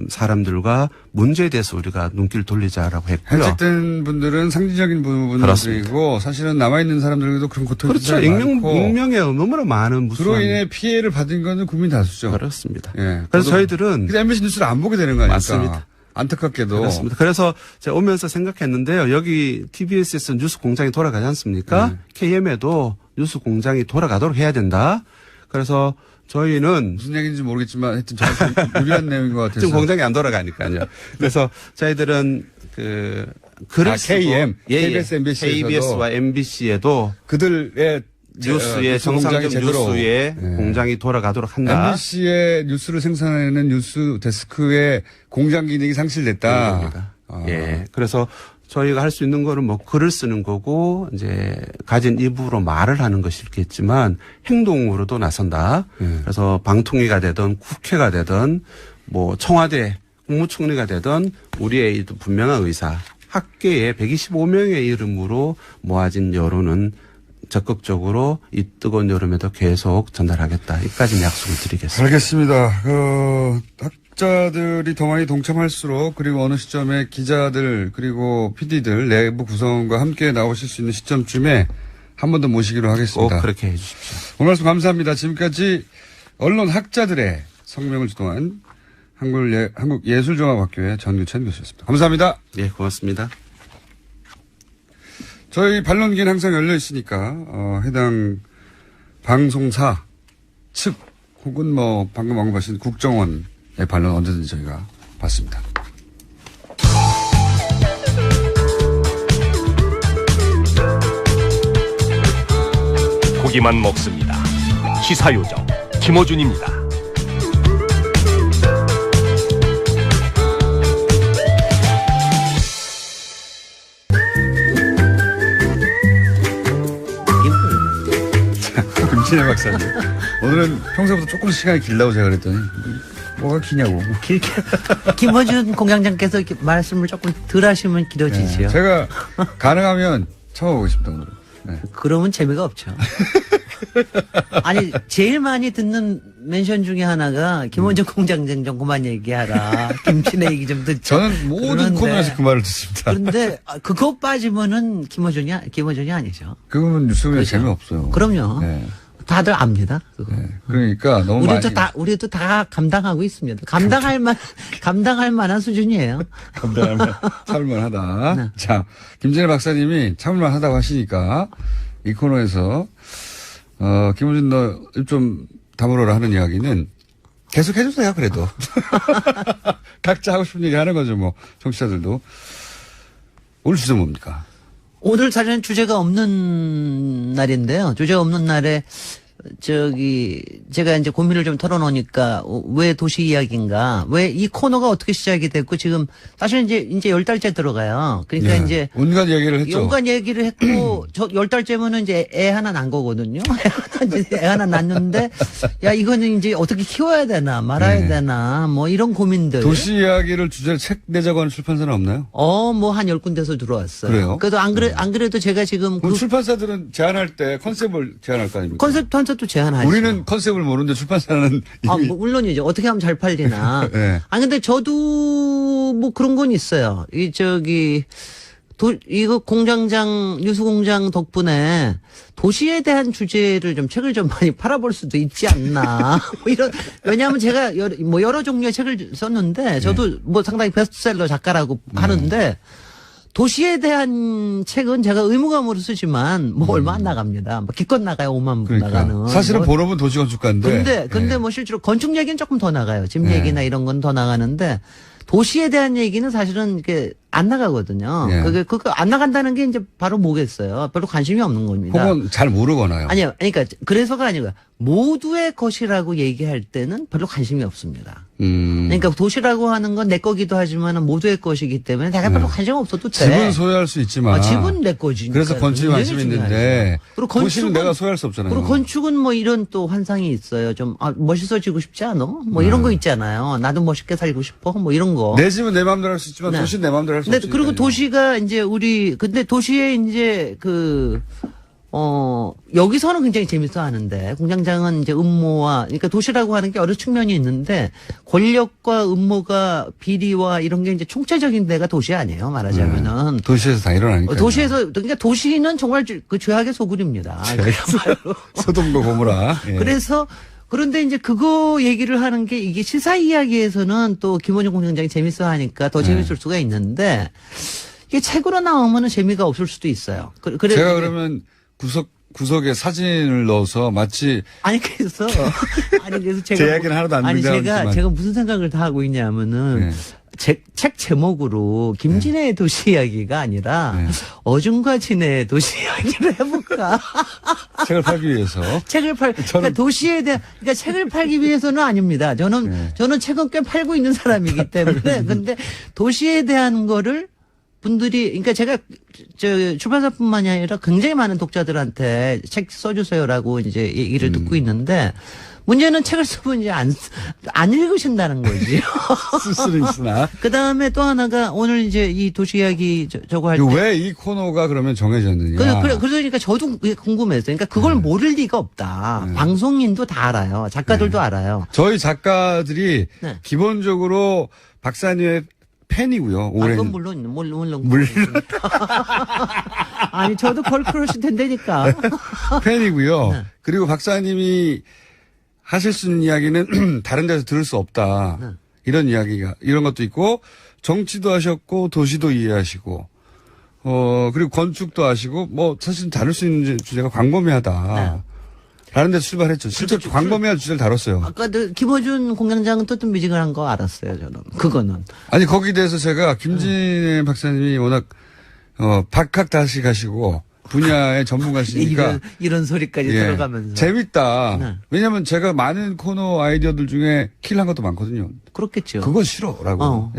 사람들과 문제에 대해서 우리가 눈길을 돌리자라고 했고요. 해직된 분들은 상징적인 부분들이고 사실은 남아있는 사람들에게도 그런 고통이 그렇죠. 익명에 너무나 많은 그로 인해 피해를 받은 거는 국민 다수죠. 그렇습니다. 그래서 저희들은 MBC 뉴스를 안 보게 되는 거 아닙니까? 맞습니다. 안타깝게도. 그렇습니다. 그래서 제가 오면서 생각했는데요. 여기 TBS에서 뉴스 공장이 돌아가지 않습니까? KM에도 뉴스 공장이 돌아가도록 해야 된다. 그래서 저희는 무슨 얘기인지 모르겠지만 하여튼 저한테 유리한 내용인 것 같아서. 지금 공장이 안 돌아가니까요. 그래서 저희들은 글을 KM, KBS, MBC에서도 KBS와 MBC에도 그들의 뉴스의 정상적 뉴스의 공장이 돌아가도록 한다. MBC의 뉴스를 생산하는 뉴스 데스크의 공장 기능이 상실됐다. 그래서 저희가 할 수 있는 거는 뭐 글을 쓰는 거고 이제 가진 입으로 말을 하는 것이겠지만 행동으로도 나선다. 그래서 방통위가 되든 국회가 되든 뭐 청와대 국무총리가 되든 우리의 분명한 의사 학계의 125명의 이름으로 모아진 여론은 적극적으로 이 뜨거운 여름에도 계속 전달하겠다. 이까지는 약속을 드리겠습니다. 알겠습니다. 학자들이 더 많이 동참할수록 그리고 어느 시점에 기자들 그리고 PD들 내부 구성원과 함께 나오실 수 있는 시점쯤에 한 번 더 모시기로 하겠습니다. 꼭 그렇게 해 주십시오. 오늘 말씀 감사합니다. 지금까지 언론 학자들의 성명을 주도한 한국예술종합학교의 전규찬 교수였습니다. 감사합니다. 네, 고맙습니다. 저희 반론기는 항상 열려 있으니까 해당 방송사 측 혹은 뭐 방금 언급하신 국정원의 반론 언제든지 저희가 받습니다. 고기만 먹습니다. 시사요정 김어준입니다. 김진애 박사님. 오늘은 평소보다 조금 시간이 길다고 제가 그랬더니 뭐가 기냐고. 길게 김어준 공장장께서 이렇게 말씀을 조금 덜 하시면 길어지죠. 네, 제가 가능하면 참아보겠습니다 오늘은. 네. 그러면 재미가 없죠. 아니 제일 많이 듣는 멘션 중에 하나가 김어준 공장장 좀 그만 얘기하라. 김진애 얘기 좀 듣자. 저는 모든 코너에서 그 말을 듣습니다. 그런데 그거 빠지면은 김어준이 아니죠. 그거는 뉴스에 그렇죠? 재미없어요. 그럼요. 네. 다들 압니다. 그거. 네. 그러니까 너무 우리도 다 감당하고 있습니다. 감당할 만한 수준이에요. 감당하면 참을만하다. 네. 자, 김진애 박사님이 참을만하다고 하시니까 이 코너에서 김어준 너 좀 다물어라 하는 이야기는 계속 해주세요. 그래도 각자 하고 싶은 얘기 하는 거죠. 뭐 청취자들도. 오늘 주제 뭡니까? 오늘 사실은 주제가 없는 날인데요. 주제가 없는 날에 제가 이제 고민을 좀 털어놓으니까 왜 도시 이야기인가, 왜 이 코너가 어떻게 시작이 됐고 지금 사실 이제 10달째 들어가요. 그러니까 예, 이제 온갖 얘기를 했죠. 온갖 얘기를 했고 저 10달째면은 이제 애 하나 난 거거든요. 애 하나 낳는데 야 이거는 이제 어떻게 키워야 되나 말아야 되나 뭐 이런 고민들. 도시 이야기를 주제로 책 내자고 하는 출판사는 없나요? 뭐 한 10군데서 들어왔어요. 그래요? 그래도 안 그래도 제가 지금 출판사들은 제안할 때 컨셉을 제안할 거 아닙니까? 컨셉도 제안하죠. 우리는 컨셉을 모르는데 출판사는 이미 뭐 물론이죠. 어떻게 하면 잘 팔리나. 네. 근데 저도 뭐 그런 건 있어요. 이거 공장장, 뉴스공장 덕분에 도시에 대한 주제를 책을 좀 많이 팔아볼 수도 있지 않나. 왜냐하면 제가 여러 종류의 책을 썼는데 저도 뭐 상당히 베스트셀러 작가라고 하는데 도시에 대한 책은 제가 의무감으로 쓰지만 뭐 얼마 안 나갑니다. 뭐 기껏 나가요. 5만 부 나가는. 사실은 본업은 도시건축가인데. 근데 뭐 실제로 건축 얘기는 조금 더 나가요. 집 얘기나 이런 건 더 나가는데 도시에 대한 얘기는 사실은 이렇게 안 나가거든요. 그거 안 나간다는 게 이제 바로 뭐겠어요. 별로 관심이 없는 겁니다. 혹은 잘 모르거나요. 아니요. 그러니까 그래서가 아니고요. 모두의 것이라고 얘기할 때는 별로 관심이 없습니다. 그러니까 도시라고 하는 건 내 거기도 하지만 모두의 것이기 때문에 내가 별로 관심 없어도 돼. 집은 소유할 수 있지만. 집은 내 거지. 그래서 건축에 관심이 있는데. 그리고 도시는 내가 소유할 수 없잖아요. 그리고 건축은 뭐 이런 또 환상이 있어요. 좀 멋있어지고 싶지 않아? 뭐 이런 거 있잖아요. 나도 멋있게 살고 싶어. 뭐 이런 거. 내 집은 내 마음대로 할 수 있지만 도시는 내 마음대로 할 수 없지. 그리고 도시가 이제 근데 도시에 이제 여기서는 굉장히 재밌어 하는데, 공장장은 이제 음모와, 그러니까 도시라고 하는 게 여러 측면이 있는데, 권력과 음모가 비리와 이런 게 이제 총체적인 데가 도시 아니에요, 말하자면은. 도시에서 다 일어나니까. 그러니까 도시는 정말 그 죄악의 소굴입니다. 소돔과 고모라. 예. 그런데 이제 그거 얘기를 하는 게 이게 시사 이야기에서는 또 김원중 공장장이 재밌어 하니까 더 재밌을 수가 있는데, 이게 책으로 나오면은 재미가 없을 수도 있어요. 제가 그러면 구석에 사진을 넣어서 마치 그래서 제가 제 이야기는 하나도 안 등장하지만 제가 무슨 생각을 다 하고 있냐면은 책 제목으로 김진애의 도시 이야기가 아니라 어중과 진애의 도시 이야기를 해볼까? 책을 팔기 위해서. 그러니까 도시에 대한, 그러니까 책을 팔기 위해서는 아닙니다. 저는 책은 꽤 팔고 있는 사람이기 때문에. 근데 도시에 대한 거를 분들이, 그러니까 제가 출판사뿐만이 아니라 굉장히 많은 독자들한테 책 써주세요라고 이제 얘기를 듣고 있는데, 문제는 책을 쓰면 이제 안 읽으신다는 거지. 쓸 수는 있으나. 그 다음에 또 하나가 오늘 이제 이 도시 이야기 저거 할 때. 왜 이 코너가 그러면 정해졌느냐. 그러니까 저도 궁금했어요. 그러니까 그걸 모를 리가 없다. 방송인도 다 알아요. 작가들도 알아요. 저희 작가들이 기본적으로 박사님의 팬이고요. 그건 물론. 아니, 저도 걸크러쉬 된다니까. 팬이고요. 그리고 박사님이 하실 수 있는 이야기는 다른 데서 들을 수 없다. 이런 이야기가, 이런 것도 있고, 정치도 하셨고, 도시도 이해하시고, 그리고 건축도 하시고, 뭐, 사실 다룰 수 있는 주제가 광범위하다. 네. 라는 데서 출발했죠. 실제 광범위한 주제를 다뤘어요. 아까도 김어준 공장장은 또 미지근한 거 알았어요, 저는. 그거는. 아니, 거기에 대해서 제가 김진애 박사님이 워낙, 박학다식하시고, 분야의 전문가시니까. 이런 소리까지 들어가면서. 재밌다. 네. 왜냐면 제가 많은 코너 아이디어들 중에 킬한 것도 많거든요. 그렇겠죠. 그건 싫어라고.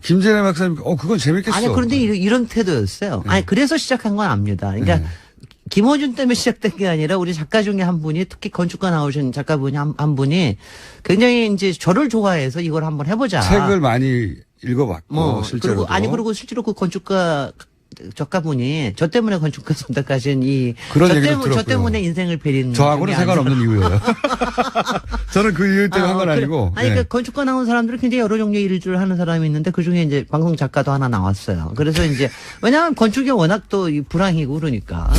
김진애 박사님, 그건 재밌겠어. 아니, 그런데 이런 태도였어요. 아니, 그래서 시작한 건 압니다. 그러니까 김어준 때문에 시작된 게 아니라 우리 작가 중에 한 분이 특히 건축가 나오신 작가분이 한 분이 굉장히 이제 저를 좋아해서 이걸 한번 해보자. 책을 많이 읽어봤고, 실제로. 그리고 실제로 그 건축가 작가분이 저 때문에 건축가 선택하신 그런 얘기도 들었고요. 저 때문에 인생을 베린. 저하고는 상관없는 이유예요. 저는 그 이유 때문에 한 건 아니고. 아니, 그러니까 건축가 나온 사람들은 굉장히 여러 종류의 일을 하는 사람이 있는데 그 중에 이제 방송 작가도 하나 나왔어요. 그래서 이제 왜냐하면 건축이 워낙 또 불황이고 그러니까.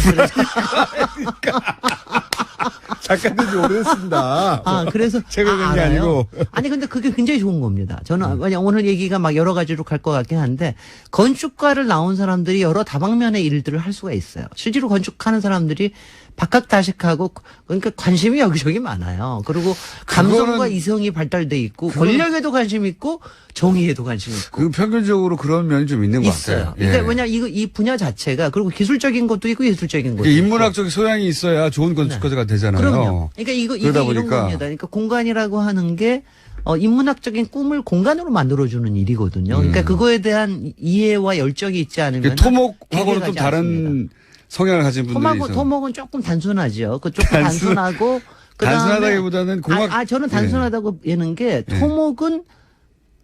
작가들이 오래됐습니다. 그래서. 책을 낸 게 아니고. 아니, 근데 그게 굉장히 좋은 겁니다. 저는, 왜냐 오늘 얘기가 막 여러 가지로 갈 것 같긴 한데, 건축가를 나온 사람들이 여러 다방면의 일들을 할 수가 있어요. 실제로 건축하는 사람들이 박학다식하고, 그러니까 관심이 여기저기 많아요. 그리고 감성과 이성이 발달돼 있고, 권력에도 관심 있고, 정의에도 관심 있고. 그 평균적으로 그런 면이 좀 있는 것 같아요. 그러니까 왜냐 이 분야 자체가, 그리고 기술적인 것도 있고 예술적인 것도 있고. 인문학적인 소양이 있어야 좋은 건축가가 되잖아요. 그럼요. 그러니까 이게 이런 겁니다. 그러니까 공간이라고 하는 게 인문학적인 꿈을 공간으로 만들어주는 일이거든요. 그러니까 그거에 대한 이해와 열정이 있지 않으면. 토목하고는 좀 다른 성향을 가진 분들이 있어요. 토목은 조금 단순하죠. 그 조금 단순하고. 단순하다기보다는 공학. 저는 단순하다고 얘는 게 토목은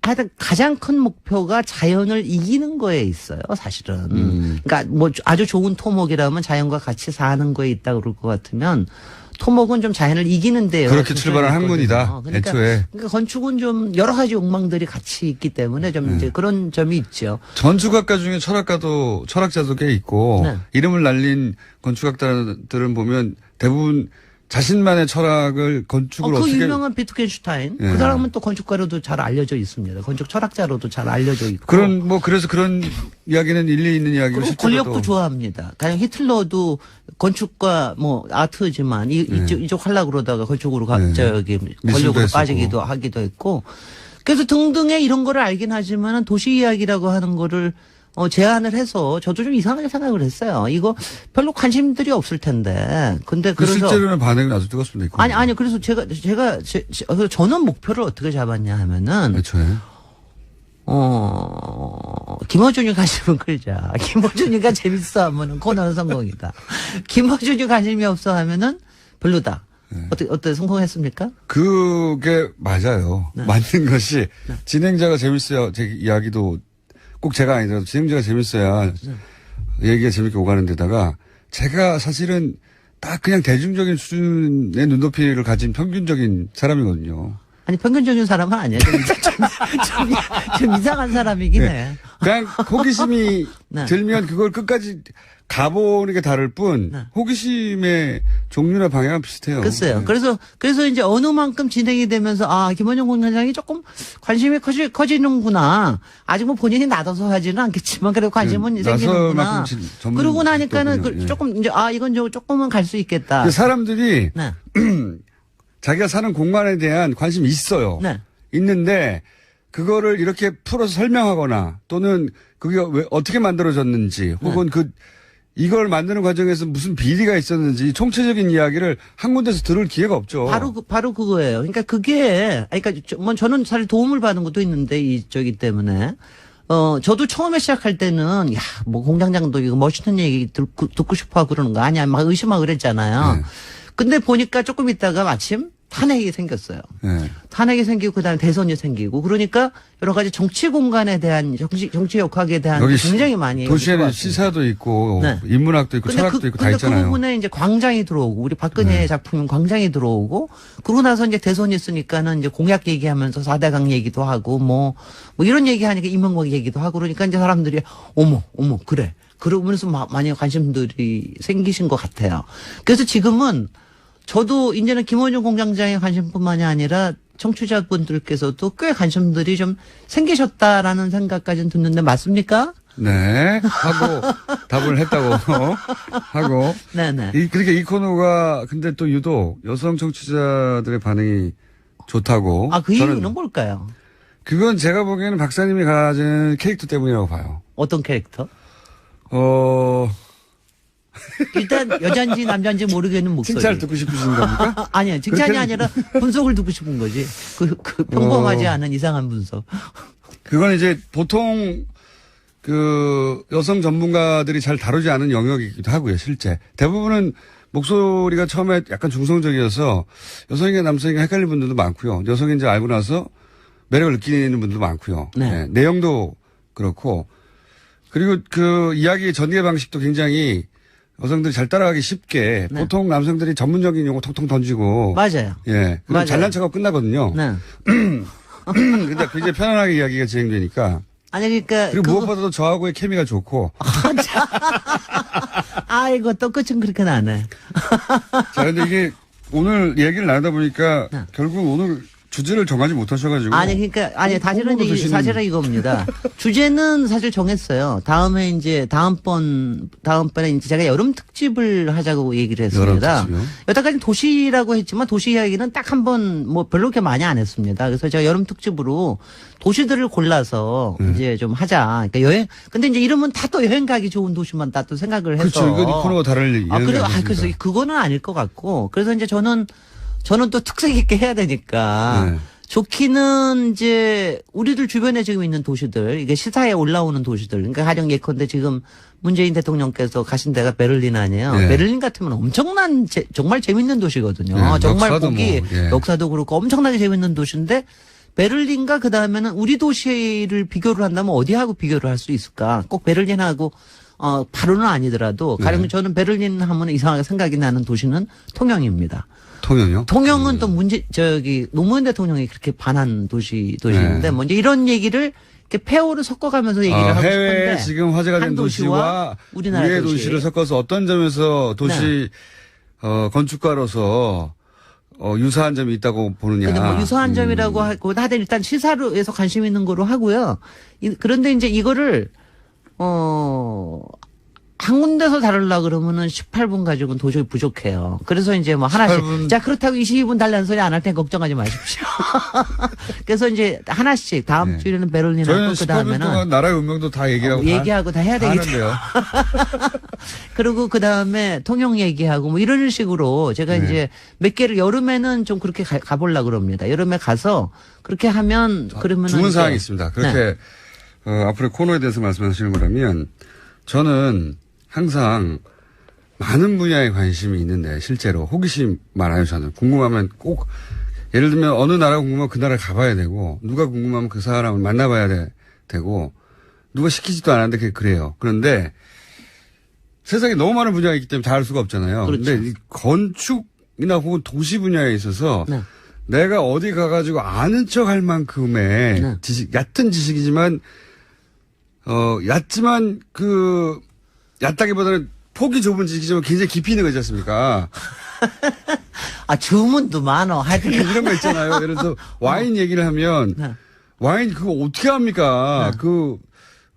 하여튼 가장 큰 목표가 자연을 이기는 거에 있어요, 사실은. 그러니까 뭐 아주 좋은 토목이라면 자연과 같이 사는 거에 있다 그럴 것 같으면 토목은 좀 자연을 이기는 데요. 그렇게 출발한 학문이다. 그러니까, 애초에. 그러니까 건축은 좀 여러 가지 욕망들이 같이 있기 때문에 좀 이제 그런 점이 있죠. 건축학과 중에 철학자도 꽤 있고 이름을 날린 건축학자들은 보면 대부분 자신만의 철학을 건축으로 그 유명한 비트겐슈타인 그 사람은 또 건축가로도 잘 알려져 있습니다. 건축 철학자로도 잘 알려져 있고. 그래서 그런 이야기는 일리 있는 이야기고 그리고 권력도 좋아합니다. 가령 히틀러도 건축과 아트지만 이쪽 하려고 그러다가 건축으로 권력으로 빠지기도 하기도 했고. 그래서 등등의 이런 거를 알긴 하지만은 도시 이야기라고 하는 거를 제안을 해서 저도 좀 이상하게 생각을 했어요. 이거 별로 관심들이 없을 텐데. 근데 그래서 실제로는 반응이 아주 뜨겁습니다. 아니 그래서 저는 목표를 어떻게 잡았냐 하면은 애초에 김어준이 관심은 끌자. 김어준이가 재밌어 하면은 코너는 성공이다. 김어준이 관심이 없어 하면은 별로다. 어때 성공했습니까? 그게 맞아요. 맞는 것이 진행자가 재밌어야 제 이야기도 꼭 제가 아니더라도 진행자가 재밌어야 얘기가 재밌게 오가는 데다가 제가 사실은 딱 그냥 대중적인 수준의 눈높이를 가진 평균적인 사람이거든요. 아니 평균적인 사람은 아니야. 좀 이상한 사람이긴 해. 그냥 호기심이 들면 그걸 끝까지 가보는 게 다를 뿐 호기심의 종류나 방향은 비슷해요. 글쎄요. 그래서 이제 어느 만큼 진행이 되면서 김원영 공장장이 조금 관심이 커지는구나. 아직 뭐 본인이 나서서 하지는 않겠지만 그래도 관심은 생기는구나. 그러고 나니까는 조금 이제 이건 조금은 갈 수 있겠다. 사람들이 자기가 사는 공간에 대한 관심이 있어요. 있는데 그거를 이렇게 풀어서 설명하거나 또는 그게 왜 어떻게 만들어졌는지 혹은 이걸 만드는 과정에서 무슨 비리가 있었는지 총체적인 이야기를 한 군데서 들을 기회가 없죠. 바로 그거예요. 그러니까 그게, 저는 사실 도움을 받은 것도 있는데, 저기 때문에. 저도 처음에 시작할 때는, 공장장도 이거 멋있는 얘기 듣고 싶어 하고 그러는 거 아니야. 막 의심하고 그랬잖아요. 근데 보니까 조금 있다가 마침 탄핵이 생겼어요. 탄핵이 생기고 그다음에 대선이 생기고 그러니까 여러 가지 정치 공간에 대한 정치 역학에 대한 굉장히 많이 도시에는 시사도 있고 인문학도 있고 철학도 있고 다 있잖아요. 그 부분에 이제 광장이 들어오고 우리 박근혜의 작품인 광장이 들어오고 그러고 나서 이제 대선이 있으니까는 이제 공약 얘기하면서 4대강 얘기도 하고 뭐 이런 얘기하니까 이명박 얘기도 하고 그러니까 이제 사람들이 어머 그래. 그러면서 많이 관심들이 생기신 것 같아요. 그래서 지금은 저도 이제는 김원중 공장장의 관심뿐만이 아니라 청취자분들께서도 꽤 관심들이 좀 생기셨다라는 생각까지는 듣는데 맞습니까? 네. 하고 답을 했다고 하고. 네네. 그러니까 이 코너가 근데 또 유독 여성 청취자들의 반응이 좋다고. 그 이유는 뭘까요? 그건 제가 보기에는 박사님이 가진 캐릭터 때문이라고 봐요. 어떤 캐릭터? 일단 여잔지 남잔지 모르겠는 목소리. 칭찬을 듣고 싶으신 겁니까? 아니요. 칭찬이 아니라 분석을 듣고 싶은 거지. 그 평범하지 않은 이상한 분석. 그건 이제 보통 그 여성 전문가들이 잘 다루지 않은 영역이기도 하고요, 실제. 대부분은 목소리가 처음에 약간 중성적이어서 여성인가 남성인가 헷갈리는 분들도 많고요. 여성인지 알고 나서 매력을 느끼는 분들도 많고요. 네. 네, 내용도 그렇고. 그리고 그 이야기의 전개 방식도 굉장히 여성들이 잘 따라가기 쉽게 네. 보통 남성들이 전문적인 용어 통통 던지고. 맞아요. 예. 그럼 맞아요. 잘난 척하고 끝나거든요. 네. 근데 굉장히 편안하게 이야기가 진행되니까. 아니, 그러니까. 그리고 무엇보다도 저하고의 케미가 좋고. 아이고, 또 끝은 그렇게 나네. 자, 근데 이게 오늘 얘기를 나누다 보니까 네. 결국 오늘 주제를 정하지 못하셔가지고. 아니, 그러니까, 사실은 사실은 이겁니다. 주제는 사실 정했어요. 다음에 이제, 다음번에 이제 제가 여름 특집을 하자고 얘기를 했습니다. 여름 특집이요? 여태까지 도시라고 했지만 도시 이야기는 딱 한 번 뭐 별로 그렇게 많이 안 했습니다. 그래서 제가 여름 특집으로 도시들을 골라서 이제 좀 하자. 그러니까 근데 이제 이름은 다 또 여행 가기 좋은 도시만 다 또 생각을 해서. 그렇죠. 이건 이 코너가 다를 그래요? 그래서 그거는 아닐 것 같고. 그래서 이제 저는 또 특색 있게 해야 되니까. 네. 좋기는 이제 우리들 주변에 지금 있는 도시들, 이게 시사에 올라오는 도시들. 그러니까 가령 예컨대 지금 문재인 대통령께서 가신 데가 베를린 아니에요. 네. 베를린 같으면 엄청난 정말 재밌는 도시거든요. 네, 정말 역사도 보기 뭐, 예. 역사도 그렇고 엄청나게 재밌는 도시인데 베를린과 그 다음에는 우리 도시를 비교를 한다면 어디하고 비교를 할 수 있을까? 꼭 베를린하고 바로는 아니더라도 가령 네. 저는 베를린 하면 이상하게 생각이 나는 도시는 통영입니다. 통영이요? 통영은 또 노무현 대통령이 그렇게 반한 도시인데, 네. 뭐 이제 이런 얘기를 이렇게 페어를 섞어가면서 얘기를 하고 해외 싶은데. 지금 화제가 된 한 도시와 우리나라 우리의 도시. 도시를 섞어서 어떤 점에서 도시 건축가로서 유사한 점이 있다고 보느냐. 근데 뭐 유사한 점이라고 하고 하여튼 일단 시사로에서 관심 있는 거로 하고요. 그런데 이제 이거를 한 군데서 다루려고 그러면은 18분 가지고는 도저히 부족해요. 그래서 이제 뭐 하나씩. 18분. 자, 그렇다고 22분 달라는 소리 안 할 테니 걱정하지 마십시오. 그래서 이제 하나씩 다음 네. 주에는 베를린 저희는 하고 그 18분 동안 다음에는 나라의 운명도 다 얘기하고 다 해야 되겠죠. 하는데요. 그리고 그 다음에 통영 얘기하고 뭐 이런 식으로 제가 네. 이제 몇 개를 여름에는 좀 그렇게 가보려고 그럽니다. 여름에 가서 그렇게 하면 그러면은. 주문 이제- 사항이 있습니다. 그렇게 앞으로 코너에 대해서 말씀하시는 거라면 저는 항상 많은 분야에 관심이 있는데 실제로 호기심 많아요. 저는 궁금하면 꼭 예를 들면 어느 나라 궁금하면 그 나라 가봐야 되고 누가 궁금하면 그 사람을 만나봐야 되고 누가 시키지도 않았는데 그래요. 그런데 세상에 너무 많은 분야가 있기 때문에 다 알 수가 없잖아요. 그렇죠. 그런데 이 건축이나 혹은 도시 분야에 있어서 네. 내가 어디 가가지고 아는 척 할 만큼의 네. 얕은 지식이지만 얕지만 얕다기보다는 폭이 좁은 지식이지만 굉장히 깊이 있는 거지 않습니까? 주문도 많어. 하여튼. 이런 거 있잖아요. 예를 들어서 와인 얘기를 하면 네. 와인 그거 어떻게 합니까? 네. 그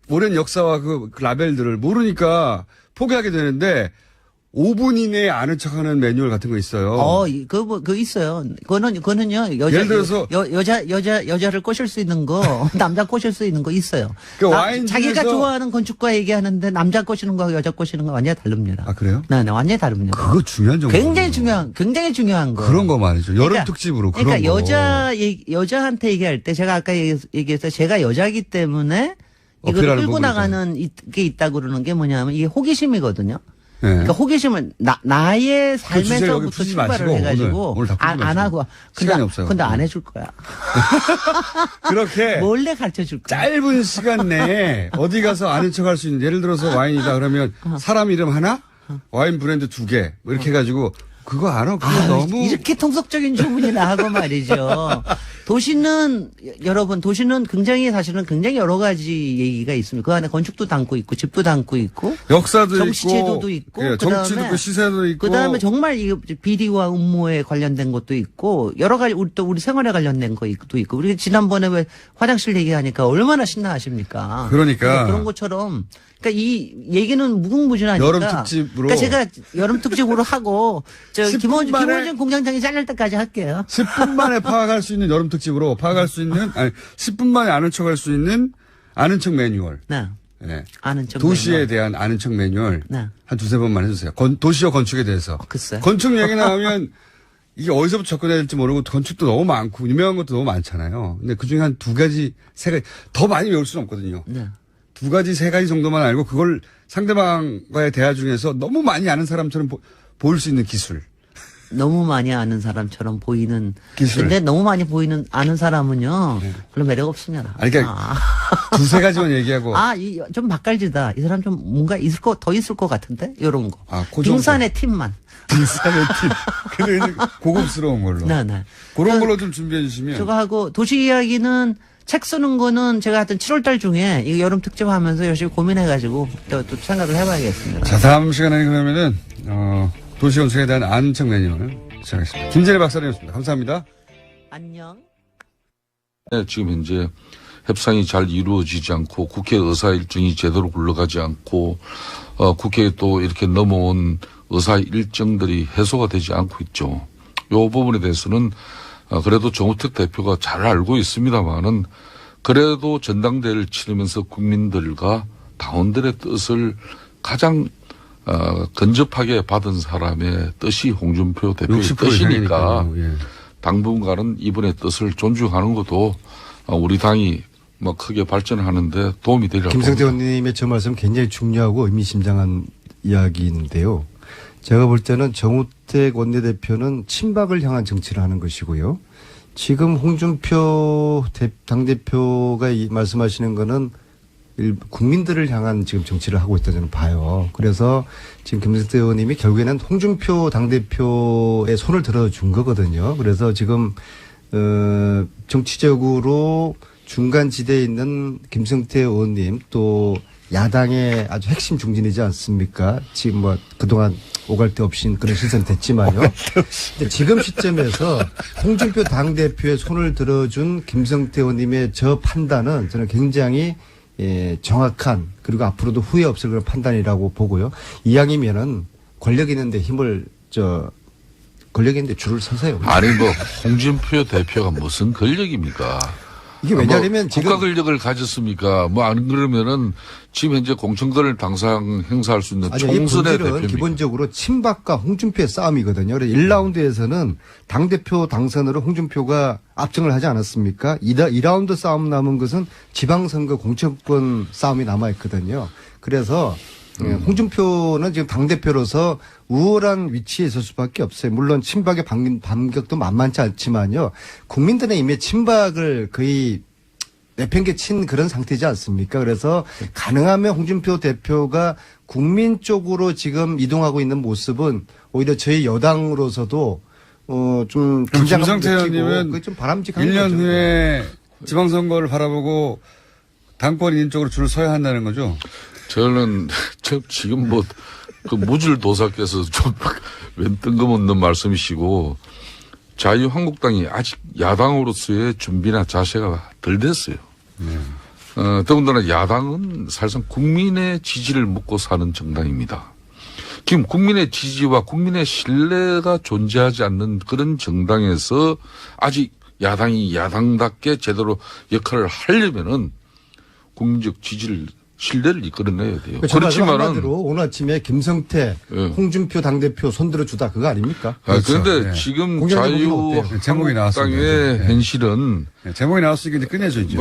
오랜 역사와 그 라벨들을 모르니까 포기하게 되는데 5분 이내에 아는 척하는 매뉴얼 같은 거 있어요. 그거 있어요. 그거는요. 예를 들어서 여자를 꼬실 수 있는 거, 남자 꼬실 수 있는 거 있어요. 그 와인 자기가 중에서- 좋아하는 건축가 얘기하는데 남자 꼬시는 거하고 여자 꼬시는 거 완전히 다릅니다. 아 그래요? 네, 완전히 다릅니다. 그거 중요한 정보. 굉장히 중요한 거. 그런 거 말이죠. 여름 그러니까- 특집으로 그런 그러니까 거. 여자한테 얘기할 때 제가 아까 얘기했어요. 제가 여자이기 때문에 이걸 어필하는 끌고 부분이죠. 나가는 게 있다고 그러는 게 뭐냐면 이게 호기심이거든요. 네. 그러니까 호기심은 나의 주제를 여기 삶에서부터 푸지 출발을 마시고 해가지고 오늘 다 푸지 안 마시고. 하고 시간이 없어요. 근데 안 해줄 거야. 그렇게 몰래 가르쳐 줄 거야. 짧은 시간 내에 어디 가서 아는 척 할 수 있는 예를 들어서 와인이다 그러면 사람 이름 하나 와인 브랜드 2개 뭐 이렇게 해가지고 그거 알아? 그거 너무. 이렇게 통속적인 주문이나 하고 말이죠. 도시는, 여러분, 도시는 사실은 굉장히 여러 가지 얘기가 있습니다. 그 안에 건축도 담고 있고, 집도 담고 있고. 역사도 정치제도도 있고. 예, 정치도 있고, 시세도 있고. 그 다음에 정말 이 비리와 음모에 관련된 것도 있고, 여러 가지, 우리 생활에 관련된 것도 있고. 우리 지난번에 왜 화장실 얘기하니까 얼마나 신나하십니까? 그러니까. 그런 것처럼. 그러니까 이 얘기는 무궁무진하니까. 여름 특집으로. 그러니까 제가 여름 특집으로 하고 김호준 공장장이 잘릴 때까지 할게요. 10분 만에 파악할 수 있는 여름 특집으로 파악할 수 있는 10분 만에 아는 척할 수 있는 아는 척 매뉴얼. 네. 네. 아는 척 도시에 매뉴얼. 대한 아는 척 매뉴얼. 네. 한 두세 번만 해주세요. 도시와 건축에 대해서. 글쎄. 건축 얘기 나오면 이게 어디서부터 접근해야 될지 모르고 건축도 너무 많고 유명한 것도 너무 많잖아요. 근데 그중에 한 두 가지, 세 가지 더 많이 외울 수는 없거든요. 네. 두 가지, 세 가지 정도만 알고 그걸 상대방과의 대화 중에서 너무 많이 아는 사람처럼 보일 수 있는 기술. 너무 많이 아는 사람처럼 보이는 기술. 근데 너무 많이 아는 사람은요. 별로 매력 없습니다. 그러니까 두세 가지만 얘기하고. 좀 맛깔지다. 이 사람 좀 뭔가 더 있을 것 같은데? 이런 거. 빙산의 팀만. 빙산의 팀. 근데 고급스러운 걸로. 네. 그런 걸로 좀 준비해 주시면. 저거 하고 도시 이야기는 책 쓰는 거는 제가 하여튼 7월달 중에 이 여름 특집 하면서 열심히 고민해가지고 또 생각을 해봐야겠습니다. 자, 다음 시간에 그러면은, 도시 건축에 대한 아는 척 매뉴얼 시작하겠습니다. 김재래 박사님이었습니다. 감사합니다. 안녕. 네, 지금 현재 협상이 잘 이루어지지 않고 국회 의사 일정이 제대로 굴러가지 않고 국회에 또 이렇게 넘어온 의사 일정들이 해소가 되지 않고 있죠. 이 부분에 대해서는 그래도 정우택 대표가 잘 알고 있습니다만은 그래도 전당대회를 치르면서 국민들과 당원들의 뜻을 가장 근접하게 받은 사람의 뜻이 홍준표 대표의 뜻이니까 예. 당분간은 이분의 뜻을 존중하는 것도 우리 당이 크게 발전하는데 도움이 되리라고 김성태 봅니다. 의원님의 저 말씀 굉장히 중요하고 의미심장한 이야기인데요. 제가 볼 때는 정우택 원내대표는 친박을 향한 정치를 하는 것이고요. 지금 홍준표 당대표가 말씀하시는 거는 국민들을 향한 지금 정치를 하고 있다 저는 봐요. 그래서 지금 김성태 의원님이 결국에는 홍준표 당대표의 손을 들어준 거거든요. 그래서 지금 정치적으로 중간 지대에 있는 김성태 의원님 또 야당의 아주 핵심 중진이지 않습니까? 지금 그동안 오갈 데 없이 그런 시선이 됐지만요. 근데 지금 시점에서 홍준표 당대표의 손을 들어준 김성태 의원님의 저 판단은 저는 굉장히 정확한 그리고 앞으로도 후회 없을 그런 판단이라고 보고요. 이왕이면은 권력 있는데 권력 있는데 줄을 서세요. 아니 홍준표 대표가 무슨 권력입니까? 이게 왜냐하면 지금 국가 권력을 가졌습니까? 안 그러면은 지금 현재 공천권을 당상 행사할 수 있는 총선의 대표입니다. 기본적으로 친박과 홍준표의 싸움이거든요. 그래서 1라운드에서는 당대표 당선으로 홍준표가 압승을 하지 않았습니까? 2라운드 싸움 남은 것은 지방선거 공천권 싸움이 남아있거든요. 그래서 홍준표는 지금 당대표로서 우월한 위치에 있을 수밖에 없어요. 물론 친박의 반격도 만만치 않지만요. 국민들의 이미 친박을 거의 내팽개친 그런 상태지 않습니까? 그래서 가능하면 홍준표 대표가 국민 쪽으로 지금 이동하고 있는 모습은 오히려 저희 여당으로서도 좀 김성태 의원님은 좀 바람직한 1년 거죠. 후에 지방선거를 바라보고 당권 인인 쪽으로 줄을 서야 한다는 거죠? 저는 지금 그 무질도사께서 좀 웬 뜬금없는 말씀이시고 자유한국당이 아직 야당으로서의 준비나 자세가 덜 됐어요. 더군다나 야당은 사실상 국민의 지지를 묻고 사는 정당입니다. 지금 국민의 지지와 국민의 신뢰가 존재하지 않는 그런 정당에서 아직 야당이 야당답게 제대로 역할을 하려면은 국민적 지지를 신뢰를 이끌어내야 돼요. 그렇지만은 한마디로 오늘 아침에 김성태, 홍준표 당대표 손들어 주다 그거 아닙니까? 그런데 그렇죠. 지금 자유한국당의 현실은 제목이 나왔으니까 이제 끝내죠 이제.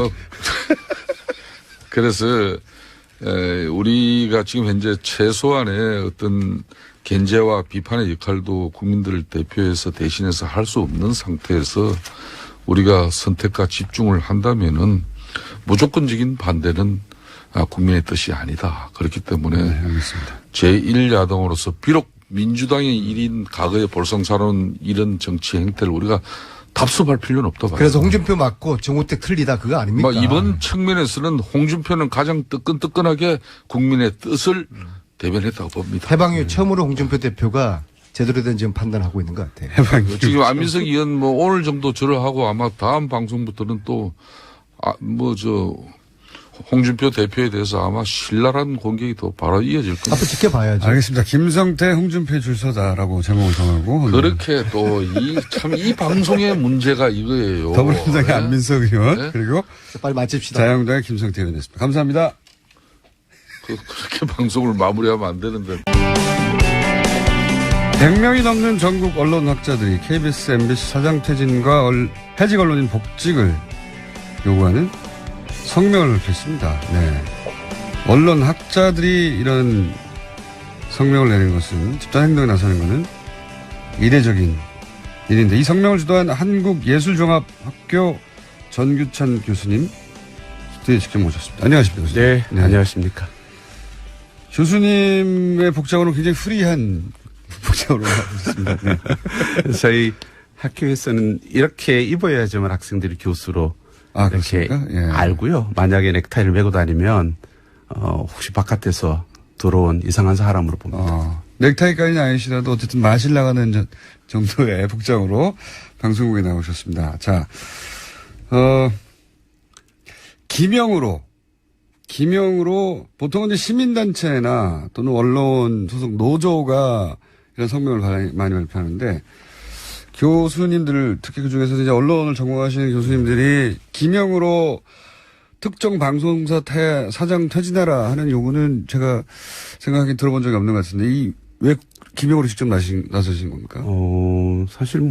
그래서 우리가 지금 현재 최소한의 어떤 견제와 비판의 역할도 국민들을 대표해서 대신해서 할 수 없는 상태에서 우리가 선택과 집중을 한다면은 무조건적인 반대는 국민의 뜻이 아니다. 그렇기 때문에 알겠습니다. 제1야당으로서 비록 민주당의 1인 과거에 볼썽사로운 이런 정치 행태를 우리가 답습할 필요는 없다 봐요. 그래서 홍준표 맞고 정우택 틀리다 그거 아닙니까? 이번 측면에서는 홍준표는 가장 뜨끈뜨끈하게 국민의 뜻을 대변했다고 봅니다. 해방 이후 처음으로 홍준표 대표가 제대로 된 지금 판단하고 있는 것 같아요. 지금 안민석 의원 오늘 정도 절하하고 아마 다음 방송부터는 또 홍준표 대표에 대해서 아마 신랄한 공격이 더 바로 이어질 겁니다. 앞으로 지켜봐야죠. 알겠습니다. 김성태 홍준표 줄서다라고 제목을 정하고. 그렇게 또 이 방송의 문제가 이거예요. 더불어민주당의 안민석 의원 네? 그리고 빨리 마칩시다. 자유한국당의 김성태 의원이었습니다. 감사합니다. 그렇게 방송을 마무리하면 안 되는데. 100명이 넘는 전국 언론학자들이 KBS, MBC 사장 퇴진과 해직 언론인 복직을 요구하는 성명을 냈습니다. 네. 언론학자들이 이런 성명을 내는 것은 집단행동에 나서는 것은 이례적인 일인데 이 성명을 주도한 한국예술종합학교 전규찬 교수님 스튜디오에 직접 모셨습니다. 안녕하십니까 교수님. 네, 안녕하십니까. 교수님의 복장으로 굉장히 프리한 복장으로 하고 있습니다. 네. 저희 학교에서는 이렇게 입어야지만 학생들이 교수로 이렇게 예. 알고요. 만약에 넥타이를 메고 다니면 혹시 바깥에서 들어온 이상한 사람으로 봅니다. 넥타이까지는 아니시라도 어쨌든 마실 나가는 정도의 복장으로 방송국에 나오셨습니다. 자, 기명으로 보통은 이제 시민단체나 또는 언론 소속 노조가 이런 성명을 많이 발표하는데 교수님들 특히 그중에서 이제 언론을 전공하시는 교수님들이 기명으로 특정 방송사 사장 퇴진하라 하는 요구는 제가 생각하기엔 들어본 적이 없는 것 같은데 왜 기명으로 직접 나서신 겁니까? 사실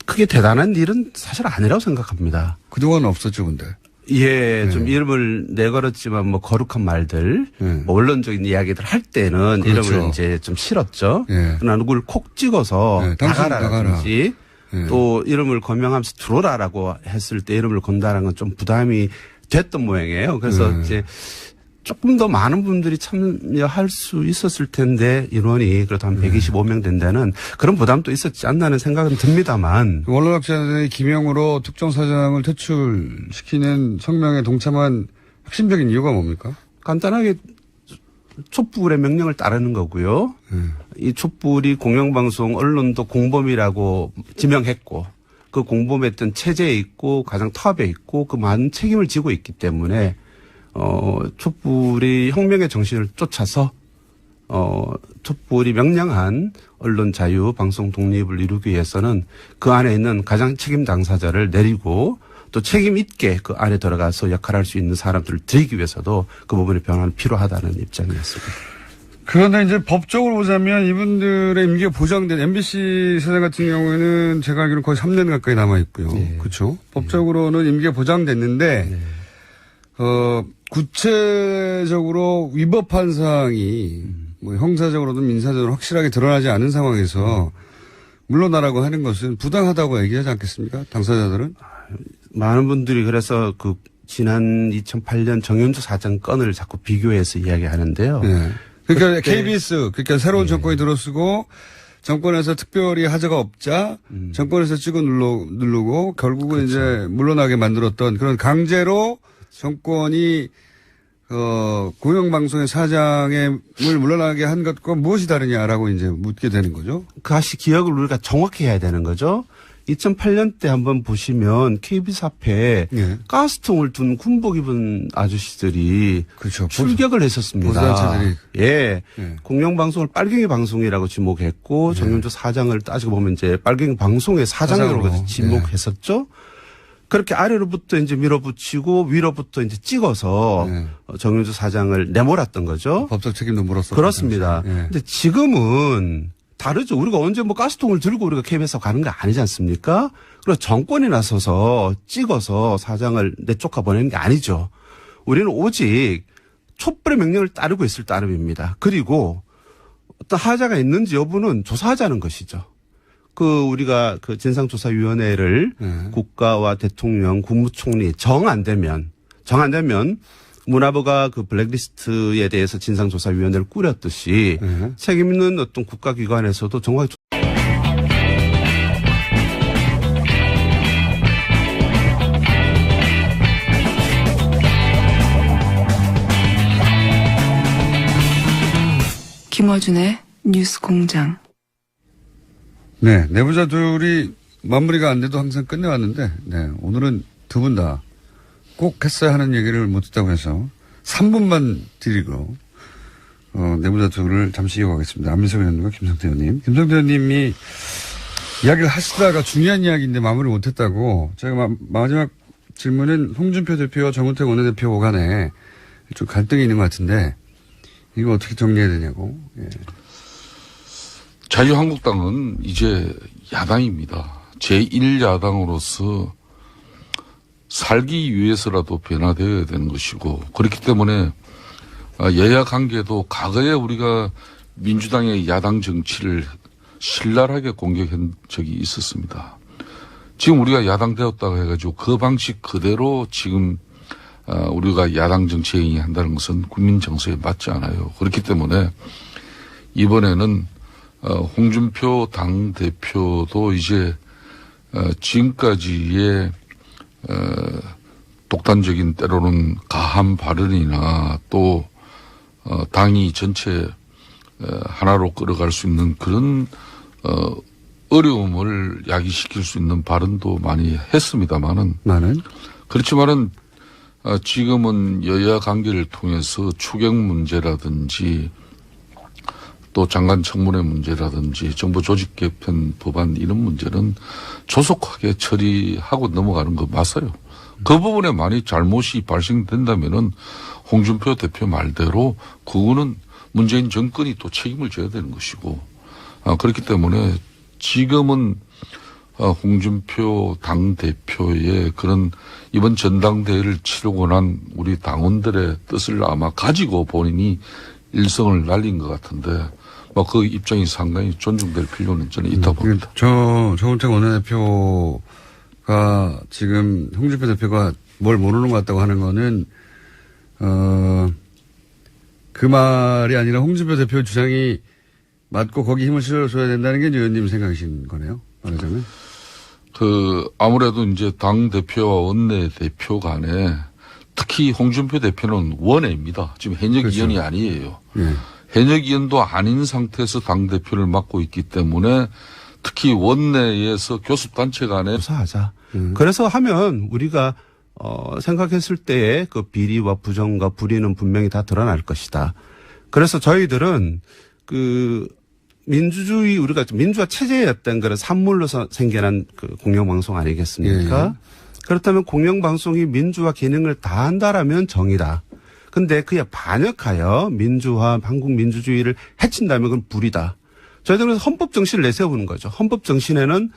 크게 대단한 일은 사실 아니라고 생각합니다. 그동안은 없었죠, 근데. 예, 좀 이름을 내걸었지만 거룩한 말들, 언론적인 이야기들 할 때는 그렇죠. 이름을 이제 좀 싫었죠. 그러나 누굴 콕 찍어서 나가라든지 또 이름을 거명하면서 들어오라라고 했을 때 이름을 건다는 건 좀 부담이 됐던 모양이에요. 그래서 이제 조금 더 많은 분들이 참여할 수 있었을 텐데 인원이 그래도 한 125명 된다는 그런 부담도 있었지 않나는 생각은 듭니다만. 언론학자들의 기명으로 특정 사장을 퇴출시키는 성명에 동참한 핵심적인 이유가 뭡니까? 간단하게 촛불의 명령을 따르는 거고요. 이 촛불이 공영방송 언론도 공범이라고 지명했고 그 공범했던 체제에 있고 가장 탑에 있고 그 많은 책임을 지고 있기 때문에 촛불이 혁명의 정신을 쫓아서 촛불이 명령한 언론 자유, 방송 독립을 이루기 위해서는 그 안에 있는 가장 책임 당사자를 내리고 또 책임 있게 그 안에 들어가서 역할할 수 있는 사람들을 드리기 위해서도 그 부분의 변화는 필요하다는 입장이었습니다. 그런데 이제 법적으로 보자면 이분들의 임기가 보장된 MBC 사장 같은 경우에는 제가 알기로는 거의 3년 가까이 남아 있고요. 그렇죠? 법적으로는 임기가 보장됐는데 구체적으로 위법한 사항이 형사적으로든 민사적으로 확실하게 드러나지 않은 상황에서 물러나라고 하는 것은 부당하다고 얘기하지 않겠습니까? 당사자들은? 많은 분들이 그래서 지난 2008년 정윤주 사장 건을 자꾸 비교해서 이야기하는데요. 네. 그러니까 KBS, 그러니까 새로운 정권이 들어서고 정권에서 특별히 하자가 없자 정권에서 찍어 누르고 결국은 이제 물러나게 만들었던 그런 강제로 정권이 공영방송의 사장을 물러나게 한 것과 무엇이 다르냐라고 이제 묻게 되는 거죠. 그것이 기억을 우리가 정확히 해야 되는 거죠. 2008년 때 한번 보시면 KBS 앞에 가스통을 둔 군복 입은 아저씨들이 그렇죠. 출격을 했었습니다. 공영방송을 빨갱이 방송이라고 지목했고 정윤주 사장을 따지고 보면 이제 빨갱이 방송의 사장으로 지목했었죠. 그렇게 아래로부터 이제 밀어붙이고 위로부터 이제 찍어서 정윤주 사장을 내몰았던 거죠. 법적 책임도 물었었고. 그렇습니다. 근데 지금은 다르죠. 우리가 언제 가스통을 들고 우리가 KBS에 가는 게 아니지 않습니까? 그리고 정권이 나서서 찍어서 사장을 내쫓아 보내는 게 아니죠. 우리는 오직 촛불의 명령을 따르고 있을 따름입니다. 그리고 어떤 하자가 있는지 여부는 조사하자는 것이죠. 우리가 진상조사위원회를 국가와 대통령, 국무총리 정 안 되면 문화부가 그 블랙리스트에 대해서 진상조사위원회를 꾸렸듯이 책임 있는 어떤 국가기관에서도 정확히 김어준의 뉴스공장. 네, 내부자들이 마무리가 안 돼도 항상 끝내왔는데, 네, 오늘은 두 분 다 꼭 했어야 하는 얘기를 못 했다고 해서 3분만 드리고, 내부자들을 잠시 이어가겠습니다. 안민석 의원님과 김성태 의원님. 김성태 의원님이 이야기를 하시다가 중요한 이야기인데 마무리 못 했다고, 제가 마지막 질문은 홍준표 대표와 정우택 원내대표 간에 좀 갈등이 있는 것 같은데, 이거 어떻게 정리해야 되냐고. 예. 자유한국당은 이제 야당입니다. 제1야당으로서 살기 위해서라도 변화되어야 되는 것이고, 그렇기 때문에 여야 관계도 과거에 우리가 민주당의 야당 정치를 신랄하게 공격한 적이 있었습니다. 지금 우리가 야당 되었다고 해가지고 그 방식 그대로 지금 우리가 야당 정치에 한다는 것은 국민 정서에 맞지 않아요. 그렇기 때문에 이번에는 홍준표 당대표도 이제 지금까지의 독단적인 때로는 가한 발언이나 또 당이 전체 하나로 끌어갈 수 있는 그런 어려움을 야기시킬 수 있는 발언도 많이 했습니다만은 그렇지만은 지금은 여야 관계를 통해서 추경 문제라든지 또 장관 청문회 문제라든지 정부 조직 개편 법안 이런 문제는 조속하게 처리하고 넘어가는 거 맞아요. 그 부분에 많이 잘못이 발생된다면은 홍준표 대표 말대로 그거는 문재인 정권이 또 책임을 져야 되는 것이고, 그렇기 때문에 지금은 홍준표 당대표의 그런 이번 전당대회를 치르고 난 우리 당원들의 뜻을 아마 가지고 본인이 일성을 날린 것 같은데, 그 입장이 상당히 존중될 필요는 저는 있다고 봅니다. 정우택 원내대표가 지금 홍준표 대표가 뭘 모르는 것 같다고 하는 거는, 그 말이 아니라 홍준표 대표 주장이 맞고 거기 힘을 실어줘야 된다는 게 의원님 생각이신 거네요. 말하자면. 아무래도 이제 당대표와 원내대표 간에 특히 홍준표 대표는 원외입니다. 지금 현역 그렇죠. 의원이 아니에요. 네. 현역 의원도 아닌 상태에서 당대표를 맡고 있기 때문에 특히 원내에서 교섭단체 간에 조사하자. 그래서 하면 우리가 생각했을 때의 그 비리와 부정과 불의는 분명히 다 드러날 것이다. 그래서 저희들은 그 민주주의 우리가 민주화 체제였던 그런 산물로서 생겨난 그 공영방송 아니겠습니까? 예. 그렇다면 공영방송이 민주화 기능을 다한다라면 정의다. 근데 그에 반역하여 민주화, 한국 민주주의를 해친다면 그건 불이다. 저희들은 헌법 정신을 내세우는 거죠. 헌법 정신에는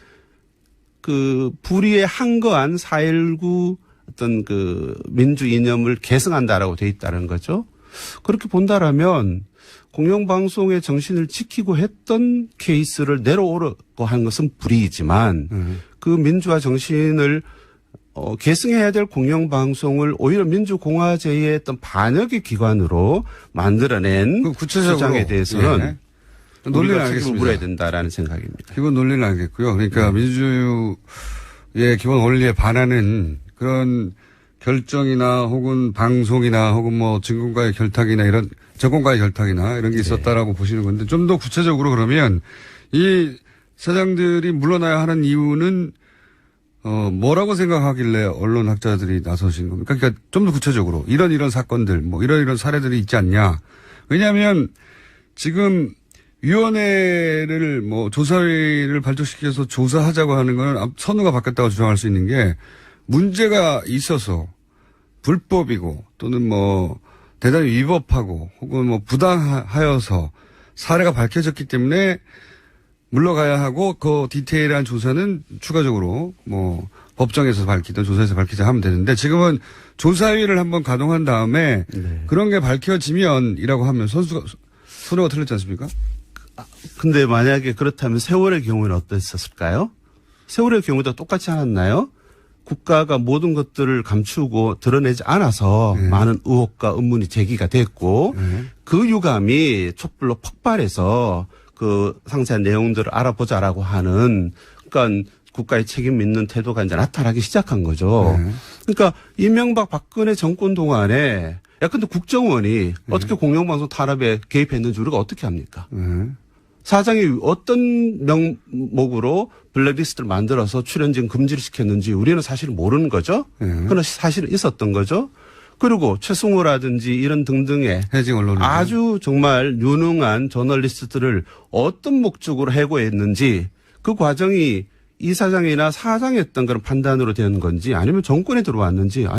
그 불의에 한거한 4.19 어떤 그 민주 이념을 계승한다라고 돼 있다는 거죠. 그렇게 본다라면 공영방송의 정신을 지키고 했던 케이스를 내려오려고 하는 것은 불이지만 그 민주화 정신을 계승해야 될 공영방송을 오히려 민주공화제의 어떤 반역의 기관으로 만들어낸 주장에 대해서는 논리는 책임을 알겠습니다. 물어야 된다라는 생각입니다. 기본 논리는 알겠고요. 그러니까 민주주의의 기본 원리에 반하는 그런 결정이나 혹은 방송이나 혹은 뭐 정권과의 결탁이나 이런 게 있었다라고 보시는 건데 좀 더 구체적으로 그러면 이 사장들이 물러나야 하는 이유는 뭐라고 생각하길래 언론학자들이 나서신 겁니까? 그러니까 좀 더 구체적으로 이런 사건들 뭐 이런 사례들이 있지 않냐. 왜냐하면 지금 위원회를 뭐 조사회를 발족시켜서 조사하자고 하는 건 선우가 바뀌었다고 주장할 수 있는 게 문제가 있어서 불법이고 또는 뭐 대단히 위법하고 혹은 뭐 부당하여서 사례가 밝혀졌기 때문에 물러가야 하고 그 디테일한 조사는 추가적으로 뭐 법정에서 밝히든 조사에서 밝히자 하면 되는데 지금은 조사위를 한번 가동한 다음에 그런 게 밝혀지면이라고 하면 선우가 틀렸지 않습니까? 근데 만약에 그렇다면 세월의 경우는 어땠었을까요? 세월의 경우도 똑같지 않았나요? 국가가 모든 것들을 감추고 드러내지 않아서 많은 의혹과 의문이 제기가 됐고 그 유감이 촛불로 폭발해서 그 상세한 내용들을 알아보자라고 하는 그러니까 국가의 책임 있는 태도가 이제 나타나기 시작한 거죠. 그러니까 이명박 박근혜 정권 동안에 근데 국정원이 어떻게 공영방송 탄압에 개입했는지 우리가 어떻게 합니까? 사장이 어떤 명목으로 블랙리스트를 만들어서 출연진 금지를 시켰는지 우리는 사실 모르는 거죠. 그러나 사실은 있었던 거죠. 그리고 최승호라든지 이런 등등의 아주 정말 유능한 저널리스트들을 어떤 목적으로 해고했는지 그 과정이 이 사장이나 사장이었던 그런 판단으로 된 건지 아니면 정권에 들어왔는지